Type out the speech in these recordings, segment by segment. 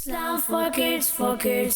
Islam for kids, for kids.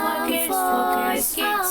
for kids, for kids.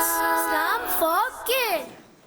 Islam for kids.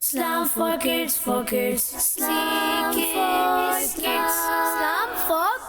Islam for kids, for kids. Islam for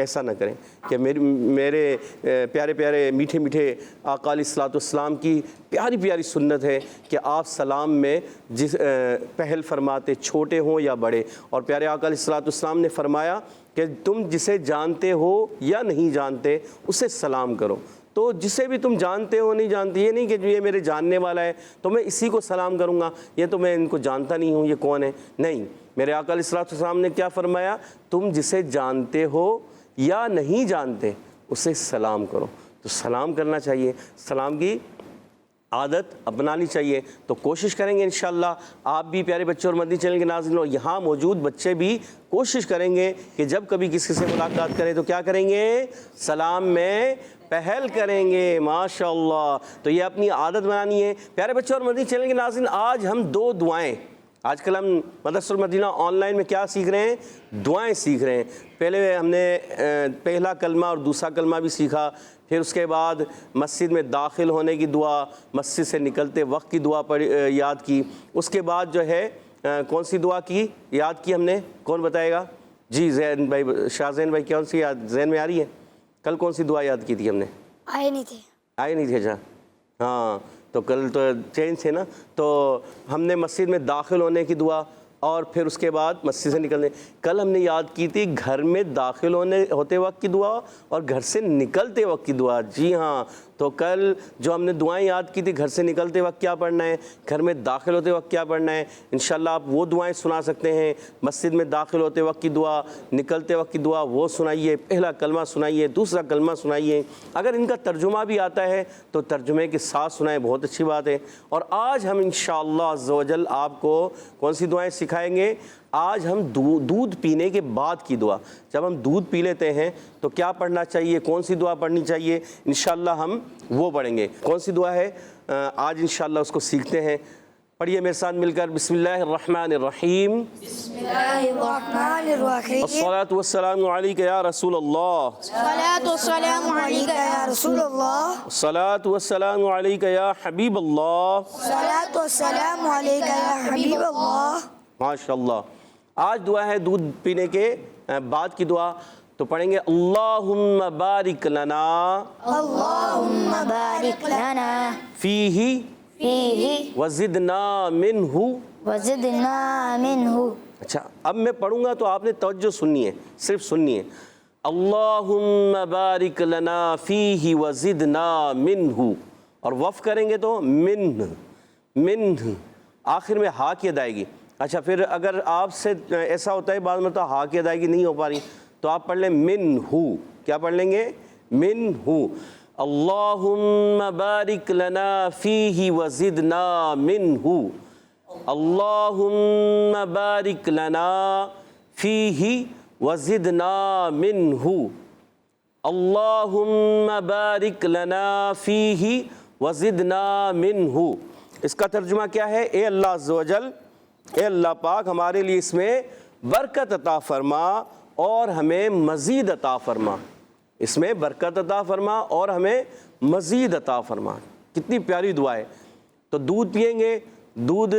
ایسا نہ کریں کہ میرے پیارے پیارے میٹھے میٹھے آقا علیہ الصلوۃ والسلام کی پیاری پیاری سنت ہے کہ آپ سلام میں جس پہل فرماتے، چھوٹے ہوں یا بڑے، اور پیارے آقا علیہ الصلوۃ والسلام نے فرمایا کہ تم جسے جانتے ہو یا نہیں جانتے اسے سلام کرو۔ تو جسے بھی تم جانتے ہو نہیں جانتے، یہ نہیں کہ یہ میرے جاننے والا ہے تو میں اسی کو سلام کروں گا، یہ تو میں ان کو جانتا نہیں ہوں، یہ کون ہے، نہیں۔ میرے آقا علیہ الصلوۃ والسلام نے کیا فرمایا؟ تم جسے جانتے ہو یا نہیں جانتے اسے سلام کرو۔ تو سلام کرنا چاہیے، سلام کی عادت اپنانی چاہیے۔ تو کوشش کریں گے انشاءاللہ آپ بھی پیارے بچے اور مدنی چینل کے ناظرین اور یہاں موجود بچے بھی کوشش کریں گے کہ جب کبھی کسی سے ملاقات کریں تو کیا کریں گے؟ سلام میں پہل کریں گے، ماشاءاللہ۔ تو یہ اپنی عادت بنانی ہے۔ پیارے بچے اور مدنی چینل کے ناظرین، آج ہم 2 دعائیں، آج کل ہم مدرسہ المدینہ آن لائن میں کیا سیکھ رہے ہیں؟ دعائیں سیکھ رہے ہیں۔ پہلے ہم نے پہلا کلمہ اور دوسرا کلمہ بھی سیکھا، پھر اس کے بعد مسجد میں داخل ہونے کی دعا، مسجد سے نکلتے وقت کی دعا یاد کی، اس کے بعد جو ہے کون سی دعا کی یاد کی ہم نے؟ کون بتائے گا؟ جی زین بھائی، شاہ زین بھائی، کون سی یاد ذہن میں آ رہی ہے؟ کل کون سی دعا یاد کی تھی ہم نے؟ آئے نہیں تھے۔ آئے نہیں تھے؟ ہاں، تو کل تو چینج تھے نا۔ تو ہم نے مسجد میں داخل ہونے کی دعا اور پھر اس کے بعد مسجد سے نکلنے، کل ہم نے یاد کی تھی گھر میں داخل ہوتے وقت کی دعا اور گھر سے نکلتے وقت کی دعا۔ جی ہاں، تو کل جو ہم نے دعائیں یاد کی تھی، گھر سے نکلتے وقت کیا پڑھنا ہے، گھر میں داخل ہوتے وقت کیا پڑھنا ہے، انشاءاللہ آپ وہ دعائیں سنا سکتے ہیں۔ مسجد میں داخل ہوتے وقت کی دعا، نکلتے وقت کی دعا وہ سنائیے، پہلا کلمہ سنائیے، دوسرا کلمہ سنائیے۔ اگر ان کا ترجمہ بھی آتا ہے تو ترجمے کے ساتھ سنائیں، بہت اچھی بات ہے۔ اور آج ہم انشاءاللہ عز و جل آپ کو کون سی دعائیں سکھائیں گے؟ آج ہم دودھ پینے کے بعد کی دعا، جب ہم دودھ پی لیتے ہیں تو کیا پڑھنا چاہیے، کون سی دعا پڑھنی چاہیے، انشاءاللہ ہم وہ پڑھیں گے۔ کون سی دعا ہے آج انشاءاللہ اس کو سیکھتے ہیں۔ پڑھیے میرے ساتھ مل کر، بسم اللہ الرحمن الرحیم، بسم اللہ الرحمن الرحیم، الصلاۃ والسلام علیک یا رسول اللہ، الصلاۃ والسلام علیک یا رسول اللہ، الصلاۃ والسلام علیک یا حبیب اللہ، الصلاۃ والسلام علیک یا حبیب اللہ۔ ماشاءاللہ۔ آج دعا ہے دودھ پینے کے بعد کی دعا، تو پڑھیں گے اللہم بارک لنا اللہم بارک لنا فیہ فیہ وزدنا منہ۔ وزدنا منہ۔ اچھا، اب میں پڑھوں گا تو آپ نے توجہ سننی ہے، صرف سننی ہے۔ اللہم بارک لنا فیہ وزدنا منہ، اور وقف کریں گے تو منہ، آخر میں ہا کی ادائیگی۔ اچھا، پھر اگر آپ سے ایسا ہوتا ہے بعض مرتبہ ہا کی ادائیگی نہیں ہو پا رہی تو آپ پڑھ لیں منہ۔ کیا پڑھ لیں گے؟ منہ۔ اللہم بارک لنا فیہ وزدنا منہ، اللہم بارک لنا فیہ وزدنا منہ، اللہم بارک لنا فیہ وزدنا منہ۔ اس کا ترجمہ کیا ہے؟ اے اللہ عز و جل، اے اللہ پاک، ہمارے لیے اس میں برکت عطا فرما اور ہمیں مزید عطا فرما، اس میں برکت عطا فرما اور ہمیں مزید عطا فرما۔ کتنی پیاری دعا ہے۔ تو دودھ پئیں گے، دودھ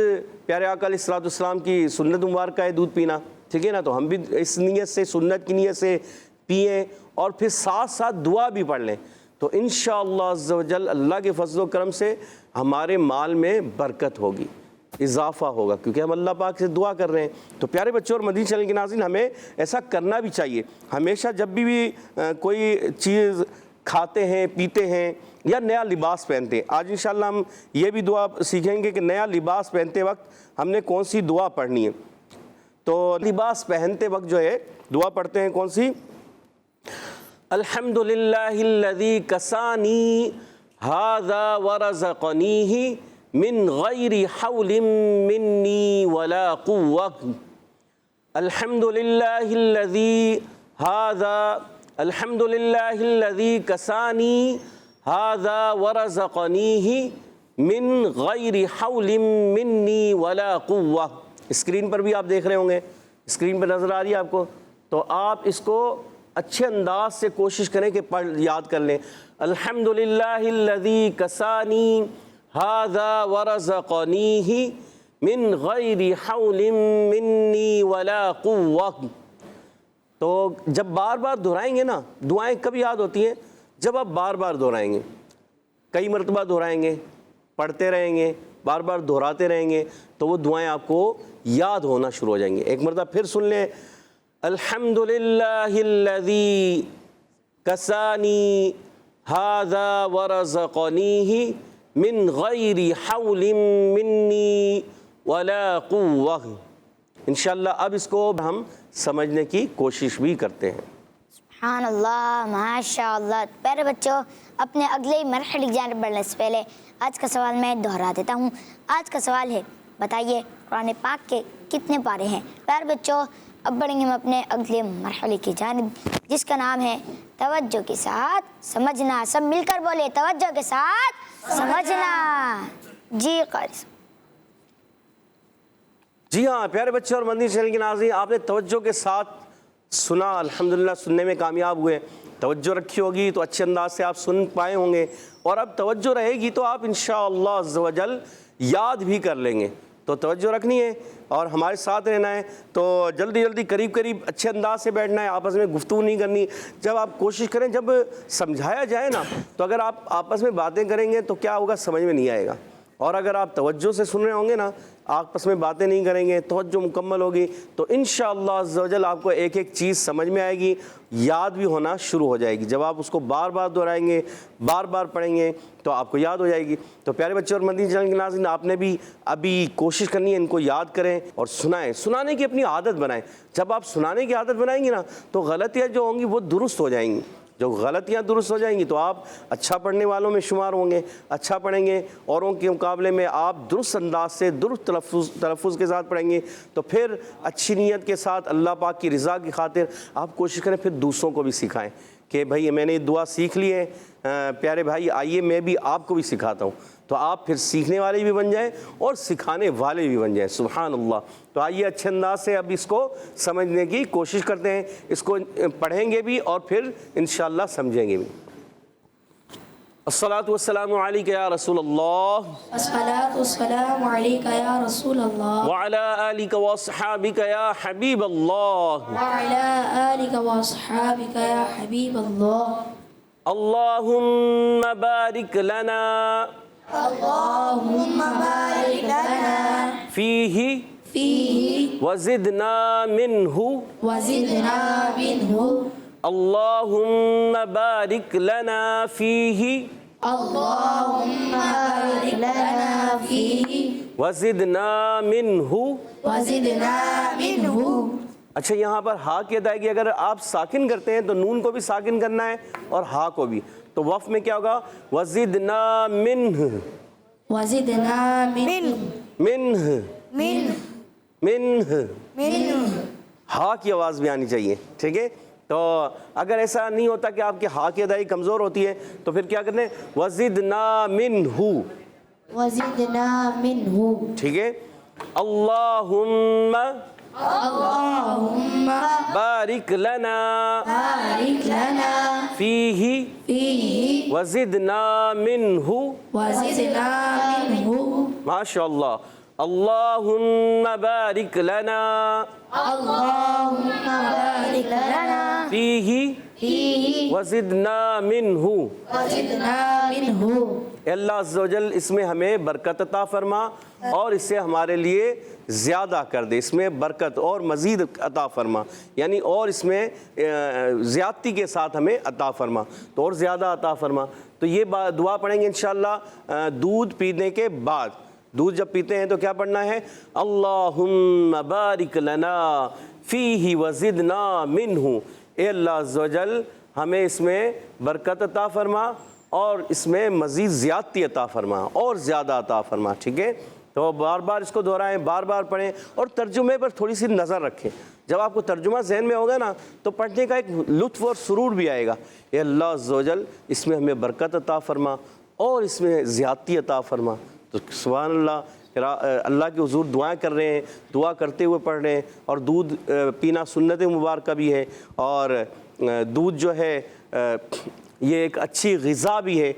پیارے آقا علیہ الصلوۃ والسلام کی سنت مبارکہ ہے دودھ پینا، ٹھیک ہے نا؟ تو ہم بھی اس نیت سے، سنت کی نیت سے پئیں اور پھر ساتھ ساتھ دعا بھی پڑھ لیں، تو انشاءاللہ عز و جل اللہ کے فضل و کرم سے ہمارے مال میں برکت ہوگی، اضافہ ہوگا، کیونکہ ہم اللہ پاک سے دعا کر رہے ہیں۔ تو پیارے بچوں اور مدنی چینل کے ناظرین، ہمیں ایسا کرنا بھی چاہیے۔ ہمیشہ جب بھی کوئی چیز کھاتے ہیں، پیتے ہیں یا نیا لباس پہنتے ہیں، آج انشاءاللہ ہم یہ بھی دعا سیکھیں گے کہ نیا لباس پہنتے وقت ہم نے کون سی دعا پڑھنی ہے۔ تو لباس پہنتے وقت جو ہے دعا پڑھتے ہیں کون سی؟ الحمدللہ الذی کسانی ھذا ورزقنیہ من غیر حول منی ولا قوة، الحمدللہ الذی کسانی ھذا ورزقنیہ من غیر حول منی ولا قوة۔ اسکرین پر بھی آپ دیکھ رہے ہوں گے، اسکرین پر نظر آ رہی ہے آپ کو، تو آپ اس کو اچھے انداز سے کوشش کریں کہ یاد کر لیں۔ الحمدللہ الذی کسانی ھذا ورزقنیہ من غیر حول منی ولا قوة۔ تو جب بار بار دہرائیں گے نا، دعائیں کب یاد ہوتی ہیں؟ جب آپ بار بار دہرائیں گے، کئی مرتبہ دہرائیں گے، پڑھتے رہیں گے، بار بار دہراتے رہیں گے، تو وہ دعائیں آپ کو یاد ہونا شروع ہو جائیں گے۔ ایک مرتبہ پھر سن لیں، الحمدللہ الذی کسانی ھذا ورزقنیہ من غیر حول منی ولا قوہ۔ انشاءاللہ اب اس کو ہم سمجھنے کی کوشش بھی کرتے ہیں۔ سبحان اللہ، ماشاء اللہ۔ پیارے بچوں، اپنے اگلے مرحلے کی جانب بڑھنے سے پہلے آج کا سوال میں دہرا دیتا ہوں۔ آج کا سوال ہے، بتائیے قرآن پاک کے کتنے پارے ہیں؟ پیارے بچوں، اب بڑھیں گے ہم اپنے اگلے مرحلے کی جانب، جس کا نام ہے توجہ کے ساتھ سمجھنا۔ سب مل کر بولے، توجہ کے ساتھ سمجھنا۔ جی قاری صاحب۔ جی ہاں پیارے بچے اور مدنی چینل کے ناظرین، آپ نے توجہ کے ساتھ سنا، الحمدللہ سننے میں کامیاب ہوئے۔ توجہ رکھی ہوگی تو اچھے انداز سے آپ سن پائے ہوں گے، اور اب توجہ رہے گی تو آپ انشاءاللہ عز و جل یاد بھی کر لیں گے۔ تو توجہ رکھنی ہے اور ہمارے ساتھ رہنا ہے، تو جلدی جلدی قریب قریب اچھے انداز سے بیٹھنا ہے، آپس میں گفتگو نہیں کرنی۔ جب آپ کوشش کریں، جب سمجھایا جائے نا، تو اگر آپ آپس میں باتیں کریں گے تو کیا ہوگا، سمجھ میں نہیں آئے گا۔ اور اگر آپ توجہ سے سن رہے ہوں گے نا، آپس میں باتیں نہیں کریں گے، توجہ مکمل ہوگی، تو انشاءاللہ عز و جل آپ کو ایک ایک چیز سمجھ میں آئے گی، یاد بھی ہونا شروع ہو جائے گی۔ جب آپ اس کو بار بار دہرائیں گے، بار بار پڑھیں گے، تو آپ کو یاد ہو جائے گی۔ تو پیارے بچے اور مدنی چینل کے ناظرین، آپ نے بھی ابھی کوشش کرنی ہے، ان کو یاد کریں اور سنائیں، سنانے کی اپنی عادت بنائیں۔ جب آپ سنانے کی عادت بنائیں گے نا، تو غلطیاں جو ہوں گی وہ درست ہو جائیں گی۔ جو غلطیاں درست ہو جائیں گی تو آپ اچھا پڑھنے والوں میں شمار ہوں گے، اچھا پڑھیں گے، اوروں کے مقابلے میں آپ درست انداز سے درست تلفظ کے ساتھ پڑھیں گے، تو پھر اچھی نیت کے ساتھ اللہ پاک کی رضا کی خاطر آپ کوشش کریں، پھر دوسروں کو بھی سکھائیں کہ بھائی میں نے یہ دعا سیکھ لی ہے، پیارے بھائی آئیے میں بھی آپ کو بھی سکھاتا ہوں، تو آپ پھر سیکھنے والے بھی بن جائیں اور سکھانے والے بھی بن جائیں۔ سبحان اللہ۔ تو آئیے اچھے انداز سے اب اس کو سمجھنے کی کوشش کرتے ہیں، اس کو پڑھیں گے بھی اور پھر انشاءاللہ سمجھیں گے بھی۔ الصلاۃ والسلام علیک یا رسول اللہ، الصلاۃ والسلام علیک یا رسول اللہ، وعلی آلک واصحابک یا حبیب اللہ، وعلی آلک واصحابک یا حبیب اللہ، اللہم بارک لنا اللہم بارک لنا فیہ فیہ وزدنا منہ، وزدنا منہ، اللہم بارک لنا فیہ اللہم بارک لنا فیہ وزدنا منہ۔ وزدنا منہ۔ اچھا، یہاں پر ہا کی ادائیگی اگر آپ ساکن کرتے ہیں تو نون کو بھی ساکن کرنا ہے اور ہا کو بھی، تو وقف میں کیا ہوگا، وزدنا منہ، وزدنا منہ، منہ، منہ منہ، منہ ہا کی آواز بھی آنی چاہیے، ٹھیک ہے۔ تو اگر ایسا نہیں ہوتا کہ آپ کی ہا کی ادائیگی کمزور ہوتی ہے تو پھر کیا کرتے ہیں، وزدنا منہ، وزدنا منہ، ٹھیک ہے۔ اللہم اللہم بارک لنا بارک لنا فیہ فیہ وزدنا منہ، وزدنا منہ، ماشاءاللہ۔ اللہم بارک لنا اللہم بارک لنا فیہ فیہ وزدنا منہ۔ وزدنا منہ۔ اے اللہ عز و جل اس میں ہمیں برکت عطا فرما اور اسے ہمارے لیے زیادہ کر دے، اس میں برکت اور مزید عطا فرما، یعنی اور اس میں زیادتی کے ساتھ ہمیں عطا فرما، تو اور زیادہ عطا فرما۔ تو یہ دعا پڑھیں گے انشاءاللہ دودھ پینے کے بعد۔ دودھ جب پیتے ہیں تو کیا پڑھنا ہے، اللہم بارک لنا فیہ وزدنا منہ۔ اے اللہ عز و جل ہمیں اس میں برکت عطا فرما اور اس میں مزید زیادتی عطا فرما اور زیادہ عطا فرما، ٹھیک ہے۔ تو بار بار اس کو دہرائیں، بار بار پڑھیں اور ترجمے پر تھوڑی سی نظر رکھیں۔ جب آپ کو ترجمہ ذہن میں ہوگا نا تو پڑھنے کا ایک لطف اور سرور بھی آئے گا۔ اے اللہ عز و جل اس میں ہمیں برکت عطا فرما اور اس میں زیادتی عطا فرما۔ تو سبحان اللہ، اللہ کے حضور دعائیں کر رہے ہیں، دعا کرتے ہوئے پڑھ رہے ہیں، اور دودھ پینا سنت مبارکہ بھی ہے، اور دودھ جو ہے یہ ایک اچھی غذا بھی ہے،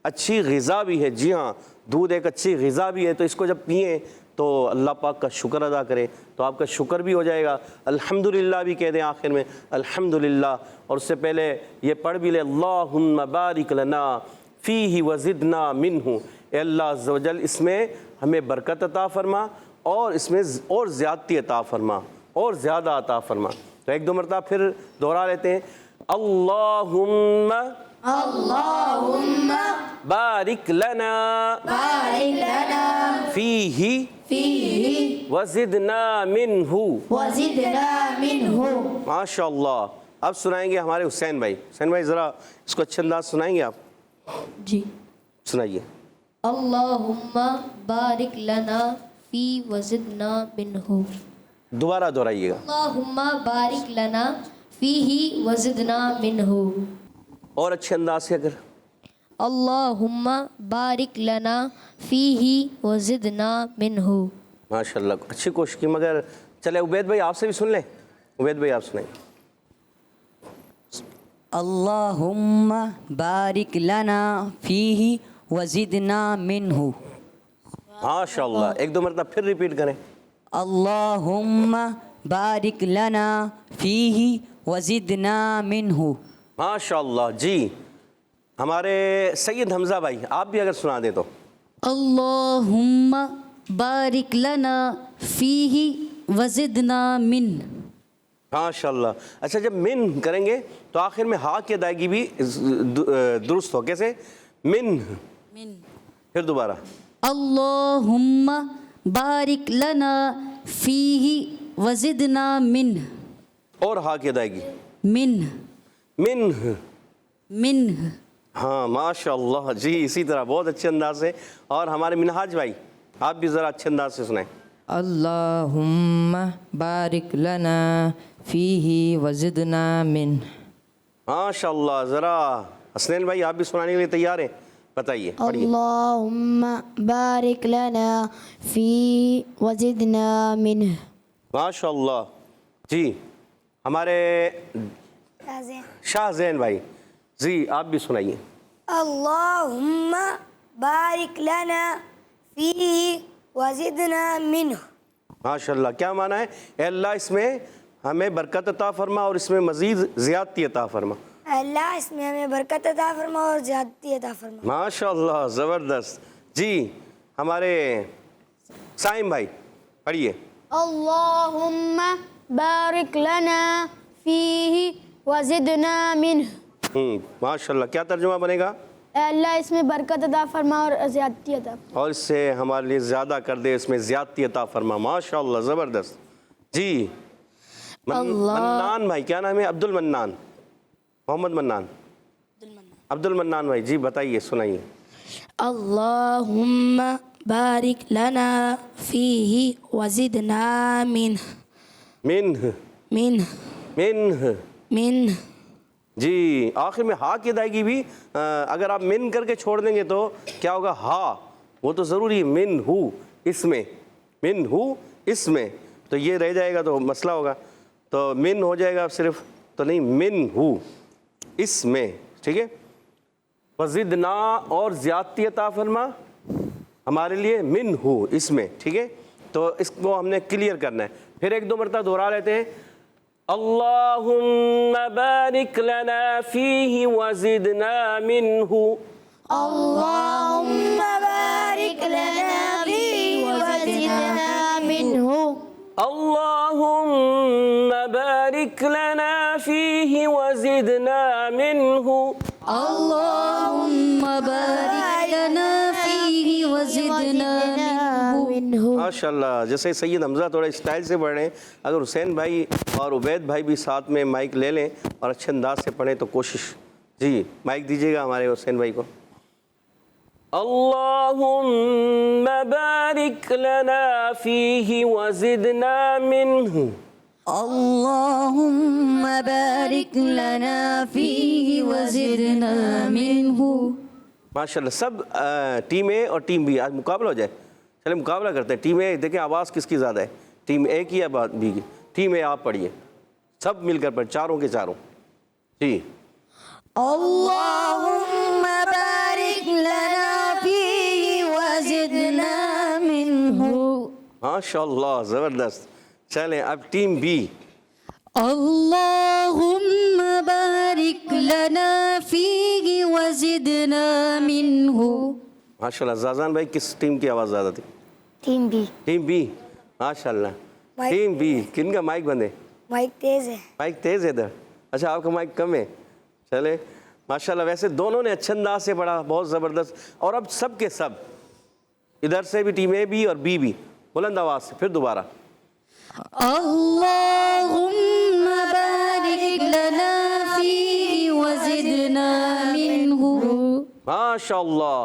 اچھی غذا بھی ہے۔ جی ہاں، دودھ ایک اچھی غذا بھی ہے، تو اس کو جب پئیں تو اللہ پاک کا شکر ادا کریں تو آپ کا شکر بھی ہو جائے گا. الحمدللہ بھی کہہ دیں آخر میں الحمدللہ، اور اس سے پہلے یہ پڑھ بھی لیں اللہم بارک لنا فیہ وزدنا منہ. اے اللہ عز و جل اس میں ہمیں برکت عطا فرما اور اس میں اور زیادتی عطا فرما اور زیادہ عطا فرما. تو ایک دو مرتبہ پھر دوہرا لیتے ہیں اللہم بارک لنا فیہ وزدنا منہ. ماشاء اللہ. اب سنائیں گے ہمارے حسین بھائی. حسین بھائی ذرا اس کو اچھے انداز سنائیں گے آپ؟ جی. سنائیے. اللہم بارک لنا فی وزدنا منہ. دوبارہ دہرائیے گا. اللہم بارک لنا فیہ وزدنا منہ. اور اچھے انداز سے اگر اللہم بارک لنا فیہ وزدنا منہ. ماشاء اللہ اچھی کوشش کی. مگر چلے عبید بھائی آپ سے بھی سن لیں. عبید بھائی آپ سنائیں. اللہم بارک لنا فیہ وزدنا منہ. ماشاء اللہ. ایک دو مرتبہ پھر ریپیٹ کریں. اللہم بارک لنا فیہ وزدنا منہ. ماشاء اللہ. جی ہمارے سید حمزہ بھائی آپ بھی اگر سنا دیں تو. اللہم بارک لنا فیہ وزدنا من. ماشاء اللہ. اچھا جب من کریں گے تو آخر میں ہا کی ادائیگی بھی درست ہو. کیسے؟ من. پھر دوبارہ اللہم بارک لنا فیہ وزدنا من. اور ہا کی ادائیگی من من. من. ہاں ماشاء اللہ. جی اسی طرح بہت اچھے انداز سے. اور ہمارے منہاج بھائی آپ بھی ذرا اچھے انداز سے سنائیں. اللہم بارک لنا فیہ وزدنا من. ماشاء اللہ. ذرا حسنین بھائی آپ بھی سنانے کے لیے تیار ہیں؟ بتائیے پڑھیے. اللہم بارک لنا فی وزدنا منہ. ماشاء اللہ. جی ہمارے شاہ زین بھائی جی آپ بھی سنائیے. اللہم بارک لنا فیہ وزدنا منہ. ماشاء اللہ. کیا معنی ہے؟ اے اللہ اس میں ہمیں برکت عطا فرما اور اس میں مزید زیادتی عطا فرما. اللہ اس میں ہمیں برکت عطا فرما اور زیادتی عطا فرما. ماشاء اللہ زبردست. جی ہمارے سائم بھائی پڑھیے. اللہم بارک لنا فیہ وزدنا منہ. ماشاء اللہ. کیا ترجمہ بنے گا؟ اے اللہ اس میں برکت عطا فرما اور زیادتی عطا فرما. اور اس سے ہمارے لیے زیادہ کر دے، اس میں زیادتی عطا فرما. ماشاء اللہ زبردست. جی منان بھائی کیا نام ہے؟ عبد المنان. محمد منان. عبد المنان بھائی جی بتائیے سنائیے. اللہم بارک لنا فیہ وزدنا منہ. منہ. منہ. منہ. منہ. جی آخر میں ہا کی ادائیگی بھی اگر آپ من کر کے چھوڑ دیں گے تو کیا ہوگا؟ ہا وہ تو ضروری ہے. من ہو اس میں، من ہو اس میں، تو یہ رہ جائے گا تو مسئلہ ہوگا. تو من ہو جائے گا صرف، تو نہیں من ہو اس میں. ٹھیک ہے. وزدنا اور زیادتی عطا فرما ہمارے لیے من ہو اس میں. ٹھیک ہے. تو اس کو ہم نے کلیئر کرنا ہے. پھر ایک دو مرتبہ دوہرا لیتے ہیں. اللہم بارک لنا فیہ وزدنا منہ. اللہم بارک لنا فیہ وزدنا منہ. اللہم بارک لنا فیہ وزدنا منہ. اللہم بارک لنا فیہ وزدنا منہ. ماشاء اللہ. جیسے سید حمزہ تھوڑا اسٹائل سے پڑھ رہے ہیں، اگر حسین بھائی اور عبید بھائی بھی ساتھ میں مائک لے لیں اور اچھے انداز سے پڑھیں تو کوشش. جی مائک دیجیے گا ہمارے حسین بھائی کو. اللہم بارک لنا فیہ وزدنا منہ. اللہم بارک لنا فیہ وزدنا منہ. ماشاء اللہ. سب ٹیم اے اور ٹیم بی آج مقابلہ ہو جائے. چلے مقابلہ کرتے ہیں. ٹیم اے دیکھیں آواز کس کی زیادہ ہے، ٹیم اے کی یا بی کی؟ ٹیم اے آپ پڑھیے سب مل کر پڑھ، چاروں کے چاروں. جی اللہم بارک لنا فیہ ماشاء اللہ زبردست. چلیں اب ٹیم بی. اللهم بارك لنا فيه وزدنا منه. ماشاء اللہ. زازان بھائی کس ٹیم کی آواز زیادہ تھی؟ Team B. Team B. ماشاء اللہ. مائک. Team B. کن کا مائک بند ہے؟ مائک تیز ہے. مائک تیز ہے ادھر. اچھا آپ کا مائک کم ہے. چلے ماشاء اللہ. ویسے دونوں نے اچھے انداز سے پڑھا, بہت زبردست. اور اب سب کے سب ادھر سے بھی ٹیم اے بھی اور بی بھی بلند آواز سے پھر دوبارہ. اللهم بارك لنا فيه وزدنا منه. ماشاء اللہ.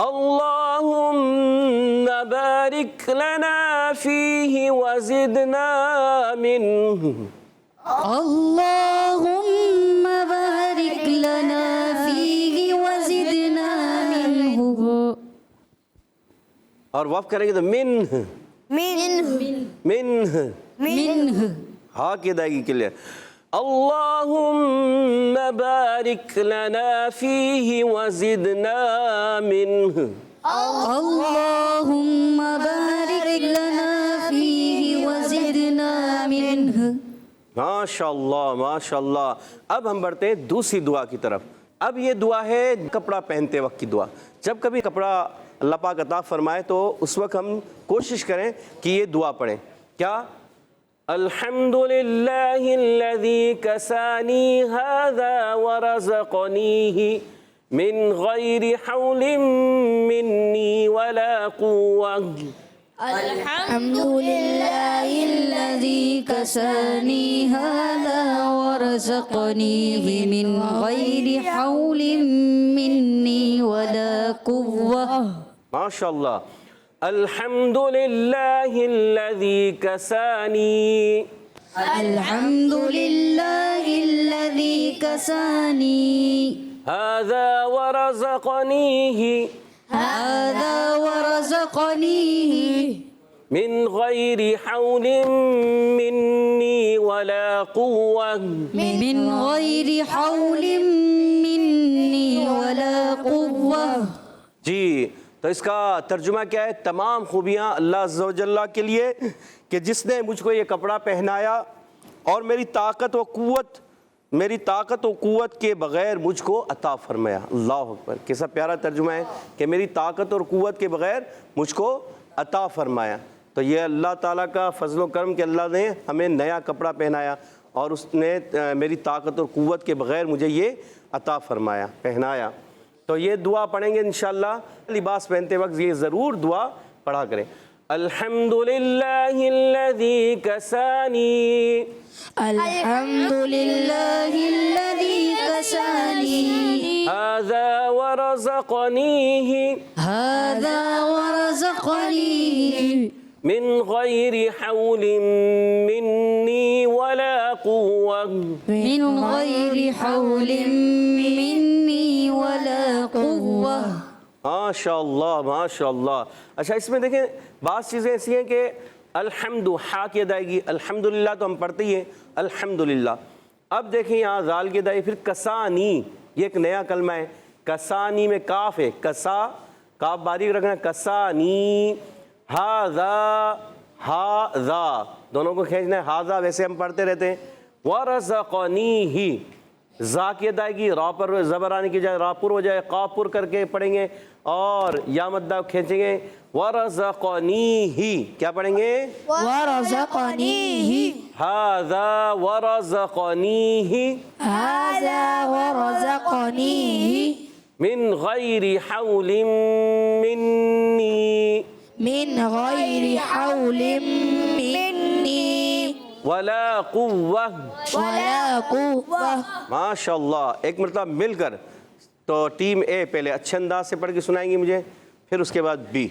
اللهم بارك لنا فيه وزدنا منه. اللهم بارك لنا فيه وزدنا منه. اور وقف کریں گے تو منہ منہ منه. ہاں کی ادائیگی کلیئر. اللهم بارك لنا فيه وزدنا منه. اللهم بارك لنا فيه وزدنا منه. ماشاء اللہ ماشاء اللہ. اب ہم بڑھتے ہیں دوسری دعا کی طرف. اب یہ دعا ہے کپڑا پہنتے وقت کی دعا. جب کبھی کپڑا اللہ پاک عطا فرمائے تو اس وقت ہم کوشش کریں کہ یہ دعا پڑھیں. کیا؟ الحمدللہ الذی کسانی ھذا ورزقنیہ من غیر حول منی ولا قوة. الحمد لله الذي كساني هذا ورزقنيه من غير حول مني ولا قوة. ماشاء اللہ. الحمد للہ الذی کسانی. الحمد لله الذي كساني ھذا ورزقنیہ هذا ورزقنيه من غیر حول منی ولا قوة. من غير حول مني ولا قوة. جی تو اس کا ترجمہ کیا ہے؟ تمام خوبیاں اللہ عز و جل کے لیے کہ جس نے مجھ کو یہ کپڑا پہنایا اور میری طاقت و قوت کے بغیر مجھ کو عطا فرمایا. اللہ اکبر. کیسا پیارا ترجمہ ہے کہ میری طاقت اور قوت کے بغیر مجھ کو عطا فرمایا. تو یہ اللہ تعالیٰ کا فضل و کرم کہ اللہ نے ہمیں نیا کپڑا پہنایا اور اس نے میری طاقت اور قوت کے بغیر مجھے یہ عطا فرمایا پہنایا. تو یہ دعا پڑھیں گے انشاءاللہ. لباس پہنتے وقت یہ ضرور دعا پڑھا کریں. الحمدللہ الذی کسانی. الحمد لله الذي كساني ھذا ورزقنیہ هذا ورزقنيه من غیر حول منی ولا قوة. من غير حول مني ولا قوة. ماشاء اللہ ماشاء اللہ. اچھا اس میں دیکھیں بعض چیزیں ایسی ہیں کہ الحمد ہا کی ادائیگی الحمدللہ تو ہم پڑھتے ہی ہیں الحمدللہ. اب دیکھیں یہاں زال کی ادائیگی پھر کسانی. یہ ایک نیا کلمہ ہے. کسانی میں کاف ہے. کسا کاف باریک رکھنا. کسانی. ھذا ھذا دونوں کو کھینچنا ہے. ھذا ویسے ہم پڑھتے رہتے ہیں. ورزقنیہ زا کی ادائیگی را پر زبر آنے کی جائے را پر ہو جائے قاف پر کر کے پڑھیں گے اور یا مدہ کھینچیں گے. ورزقنیہ کیا پڑھیں گے؟ ورزقنیہ ھذا ورزقنیہ ھذا ورزقنیہ من غیر حول منی من غیر حول منی ولا قوة. ولا قوة. ماشاء اللہ. ایک مرتبہ مل کر تو ٹیم اے پہلے اچھے انداز سے پڑھ کے سنائیں گی مجھے پھر اس کے بعد بی.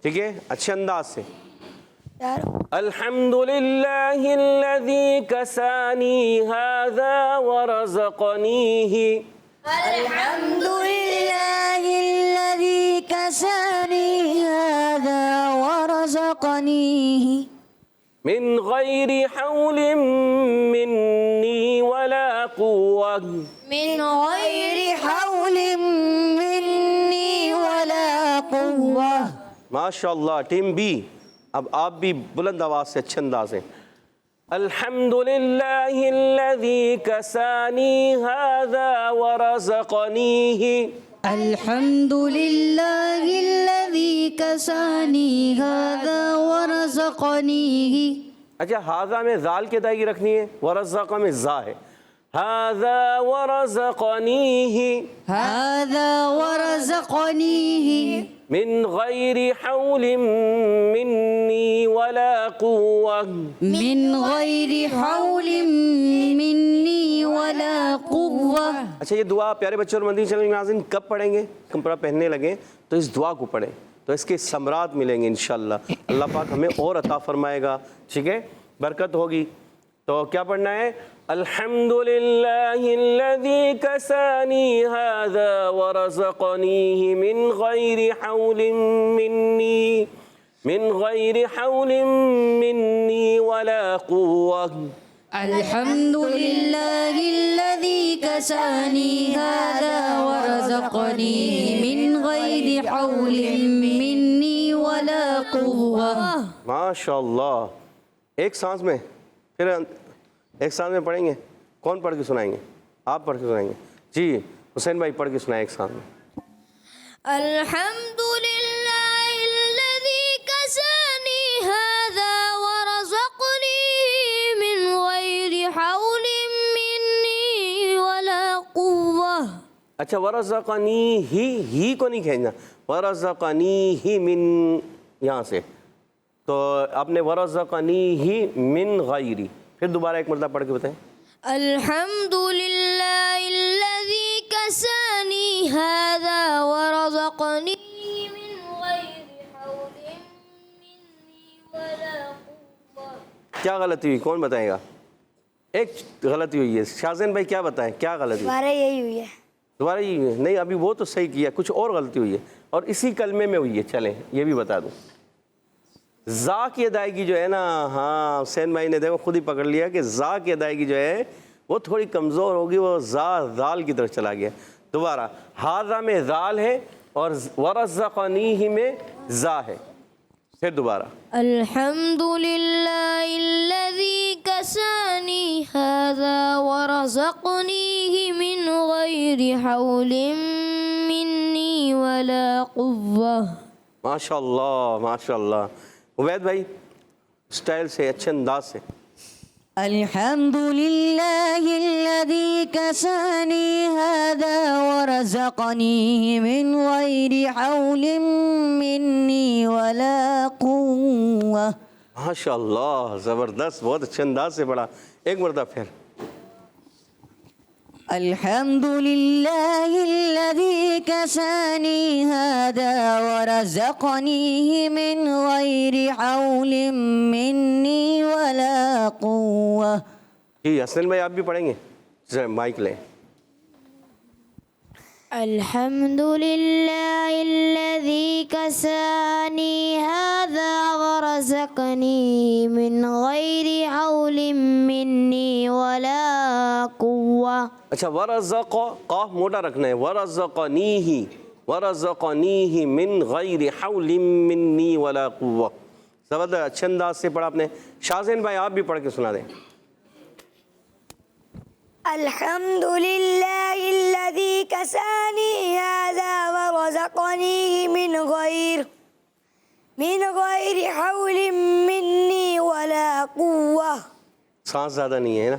ٹھیک ہے اچھے انداز سے. الحمدللہ الذی کسانی ھذا ورزقنیہ. الحمد لله الذي كساني هذا ورزقنيه من غیر حول منی ولا قوة. من غير حول مني ولا قوة. ماشاء اللہ. ٹیم بی اب آپ بھی بلند آواز سے اچھے انداز سے الحمدللہ الذی کسانی ھذا ورزقنیہ. الحمد لله الذي كساني هذا ورزقنيه. اچھا ہاذا میں ذال کی ادائیگی رکھنی ہے، ورزق میں زا ہے. ھذا ورزقنیہ هذا ورزقنيه من غیر حول منی ولا قوة. من غير حول مني ولا قوة. اچھا یہ دعا پیارے بچوں اور مدنی چینل کے ناظرین کب پڑھیں گے؟ کپڑا پہننے لگیں تو اس دعا کو پڑھیں تو اس کے ثمرات ملیں گے انشاءاللہ. اللہ پاک ہمیں اور عطا فرمائے گا، ٹھیک ہے، برکت ہوگی. تو کیا پڑھنا ہے؟ الحمدللہ الذی کسانی ھذا ورزقنیہ من غیر حول منی ولا قوة. الحمد لله الذي كساني هذا ورزقنيه من غير حول مني ولا قوة. ماشاءاللہ. ایک سانس میں، پھر ایک سانس میں پڑھیں گے. کون پڑھ کے سنائیں گے؟ آپ پڑھ کے سنائیں گے. جی حسین بھائی پڑھ کے سنائیں ایک سانس میں. الحمد لله الذي كساني هذا ورزقنيه من غير حول مني ولا قوة. اچھا ورزقنی ہی کو نہیں کھینچنا، ورزقنی ہی من یہاں سے. تو آپ نے ورزقنی ہی من غیری، پھر دوبارہ ایک مرتبہ پڑھ کے بتائیں. الحمد لله الذي كساني هذا ورزقنيه من غير حول مني ولا قوة. کیا غلطی ہوئی؟ کون بتائے گا؟ ایک غلطی ہوئی ہے. شاہزین بھائی کیا بتائیں، کیا غلطی ہوئی؟ ہمارے یہی ہوئی ہے. دوبارہ یہ نہیں، ابھی وہ تو صحیح کیا، کچھ اور غلطی ہوئی ہے اور اسی کلمے میں ہوئی ہے. چلیں یہ بھی بتا دوں. زا کی ادائیگی جو ہے نا، ہاں حسین بھائی نے دیکھو خود ہی پکڑ لیا کہ زا کی ادائیگی جو ہے وہ تھوڑی کمزور ہوگی، وہ زا ذال کی طرف چلا گیا. دوبارہ ھذا میں ذال ہے اور ورزقنیہ میں زا ہے. پھر دوبارہ الحمد لله الذي كساني هذا ورزقنيه من غير حول مني ولا قوة. ماشاء اللہ ماشاء اللہ. عبید بھائی اسٹائل سے، اچھے انداز سے. الحمد لله الذي كساني هذا ورزقنيه من غير حول مني ولا قوة. ماشاء اللہ زبردست، بہت اچھے انداز سے پڑھا. ایک مرتبہ پھر. الحمد لله الذي كساني هذا ورزقنيه من غير حول مني ولا قوة. جی حسن بھائی آپ بھی پڑھیں گے؟ مائک لیں. الحمد لله الذي كساني هذا ورزقني من غير حول مني ولا قوة. اچھا ورزق قاف موٹا رکھنا ہے. ورزقنیہ من غیر حول منی ولا قوة. زبردست اچھے انداز سے پڑھا آپ نے. شاہزین بھائی آپ بھی پڑھ کے سنا دیں. الحمد لله الذي كساني هذا ورزقنيه من غير حول مني ولا قوة. سانس زیادہ نہیں ہے نا،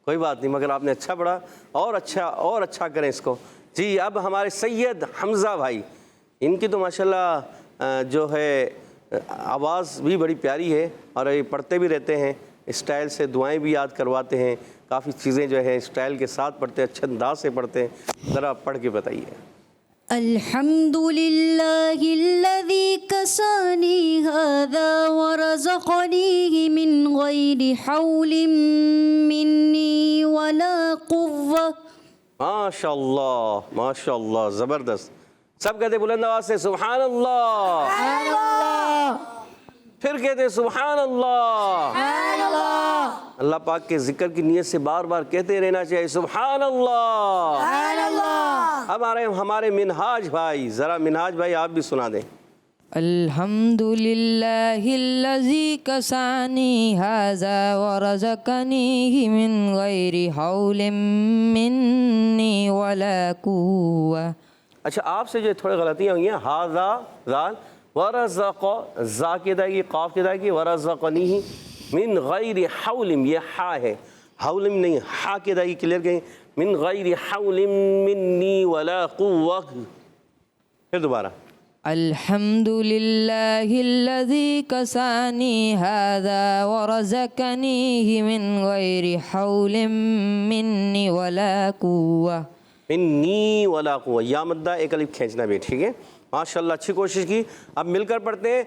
کوئی بات نہیں، مگر آپ نے اچھا پڑھا. اور اچھا کریں اس کو. جی اب ہمارے سید حمزہ بھائی، ان کی تو ماشاءاللہ جو ہے آواز بھی بڑی پیاری ہے اور یہ پڑھتے بھی رہتے ہیں، اسٹائل سے دعائیں بھی یاد کرواتے ہیں، کافی چیزیں جو ہے اسٹائل کے ساتھ پڑھتے ہیں، اچھے انداز سے پڑھتے ہیں. ذرا پڑھ کے بتائیے. الحمد لله الذي كساني هذا ورزقنيه من غير حول مني ولا قوة. ماشاء اللہ زبردست. سب کہتے بلند آواز سے سبحان اللہ. پھر کہتے سبحان اللہ. اللہ پاک کے ذکر کی نیت سے بار بار کہتے رہنا چاہیے سبحان اللہ. اب ہمارے منہاج بھائی، ذرا منہاج بھائی آپ بھی سنا دیں. الحمد للہ الذی کسانی ھذا ورزقنیہ من غیر حول منی ولا قوة. اچھا آپ سے جو تھوڑی غلطیاں ہوئی ہیں، ہاذا ذال ورزق زا کی ادائیگی قاف کی ادائیگی ورزقنیہ من غیر حول، یہ ہا ہے، حول نہیں، ہا کی ادائیگی کلیئر کریں، من غیر حول منی ولا قوة. پھر دوبارہ الحمد للہ الذی کسانی ھذا ورزقنیہ من غیر حول منی ولا قوة. منی ولا قوة، یا مدہ ایک الف کھینچنا بھی، ٹھیک ہے. ماشاءاللہ اچھی کوشش کی. اب مل کر پڑھتے ہیں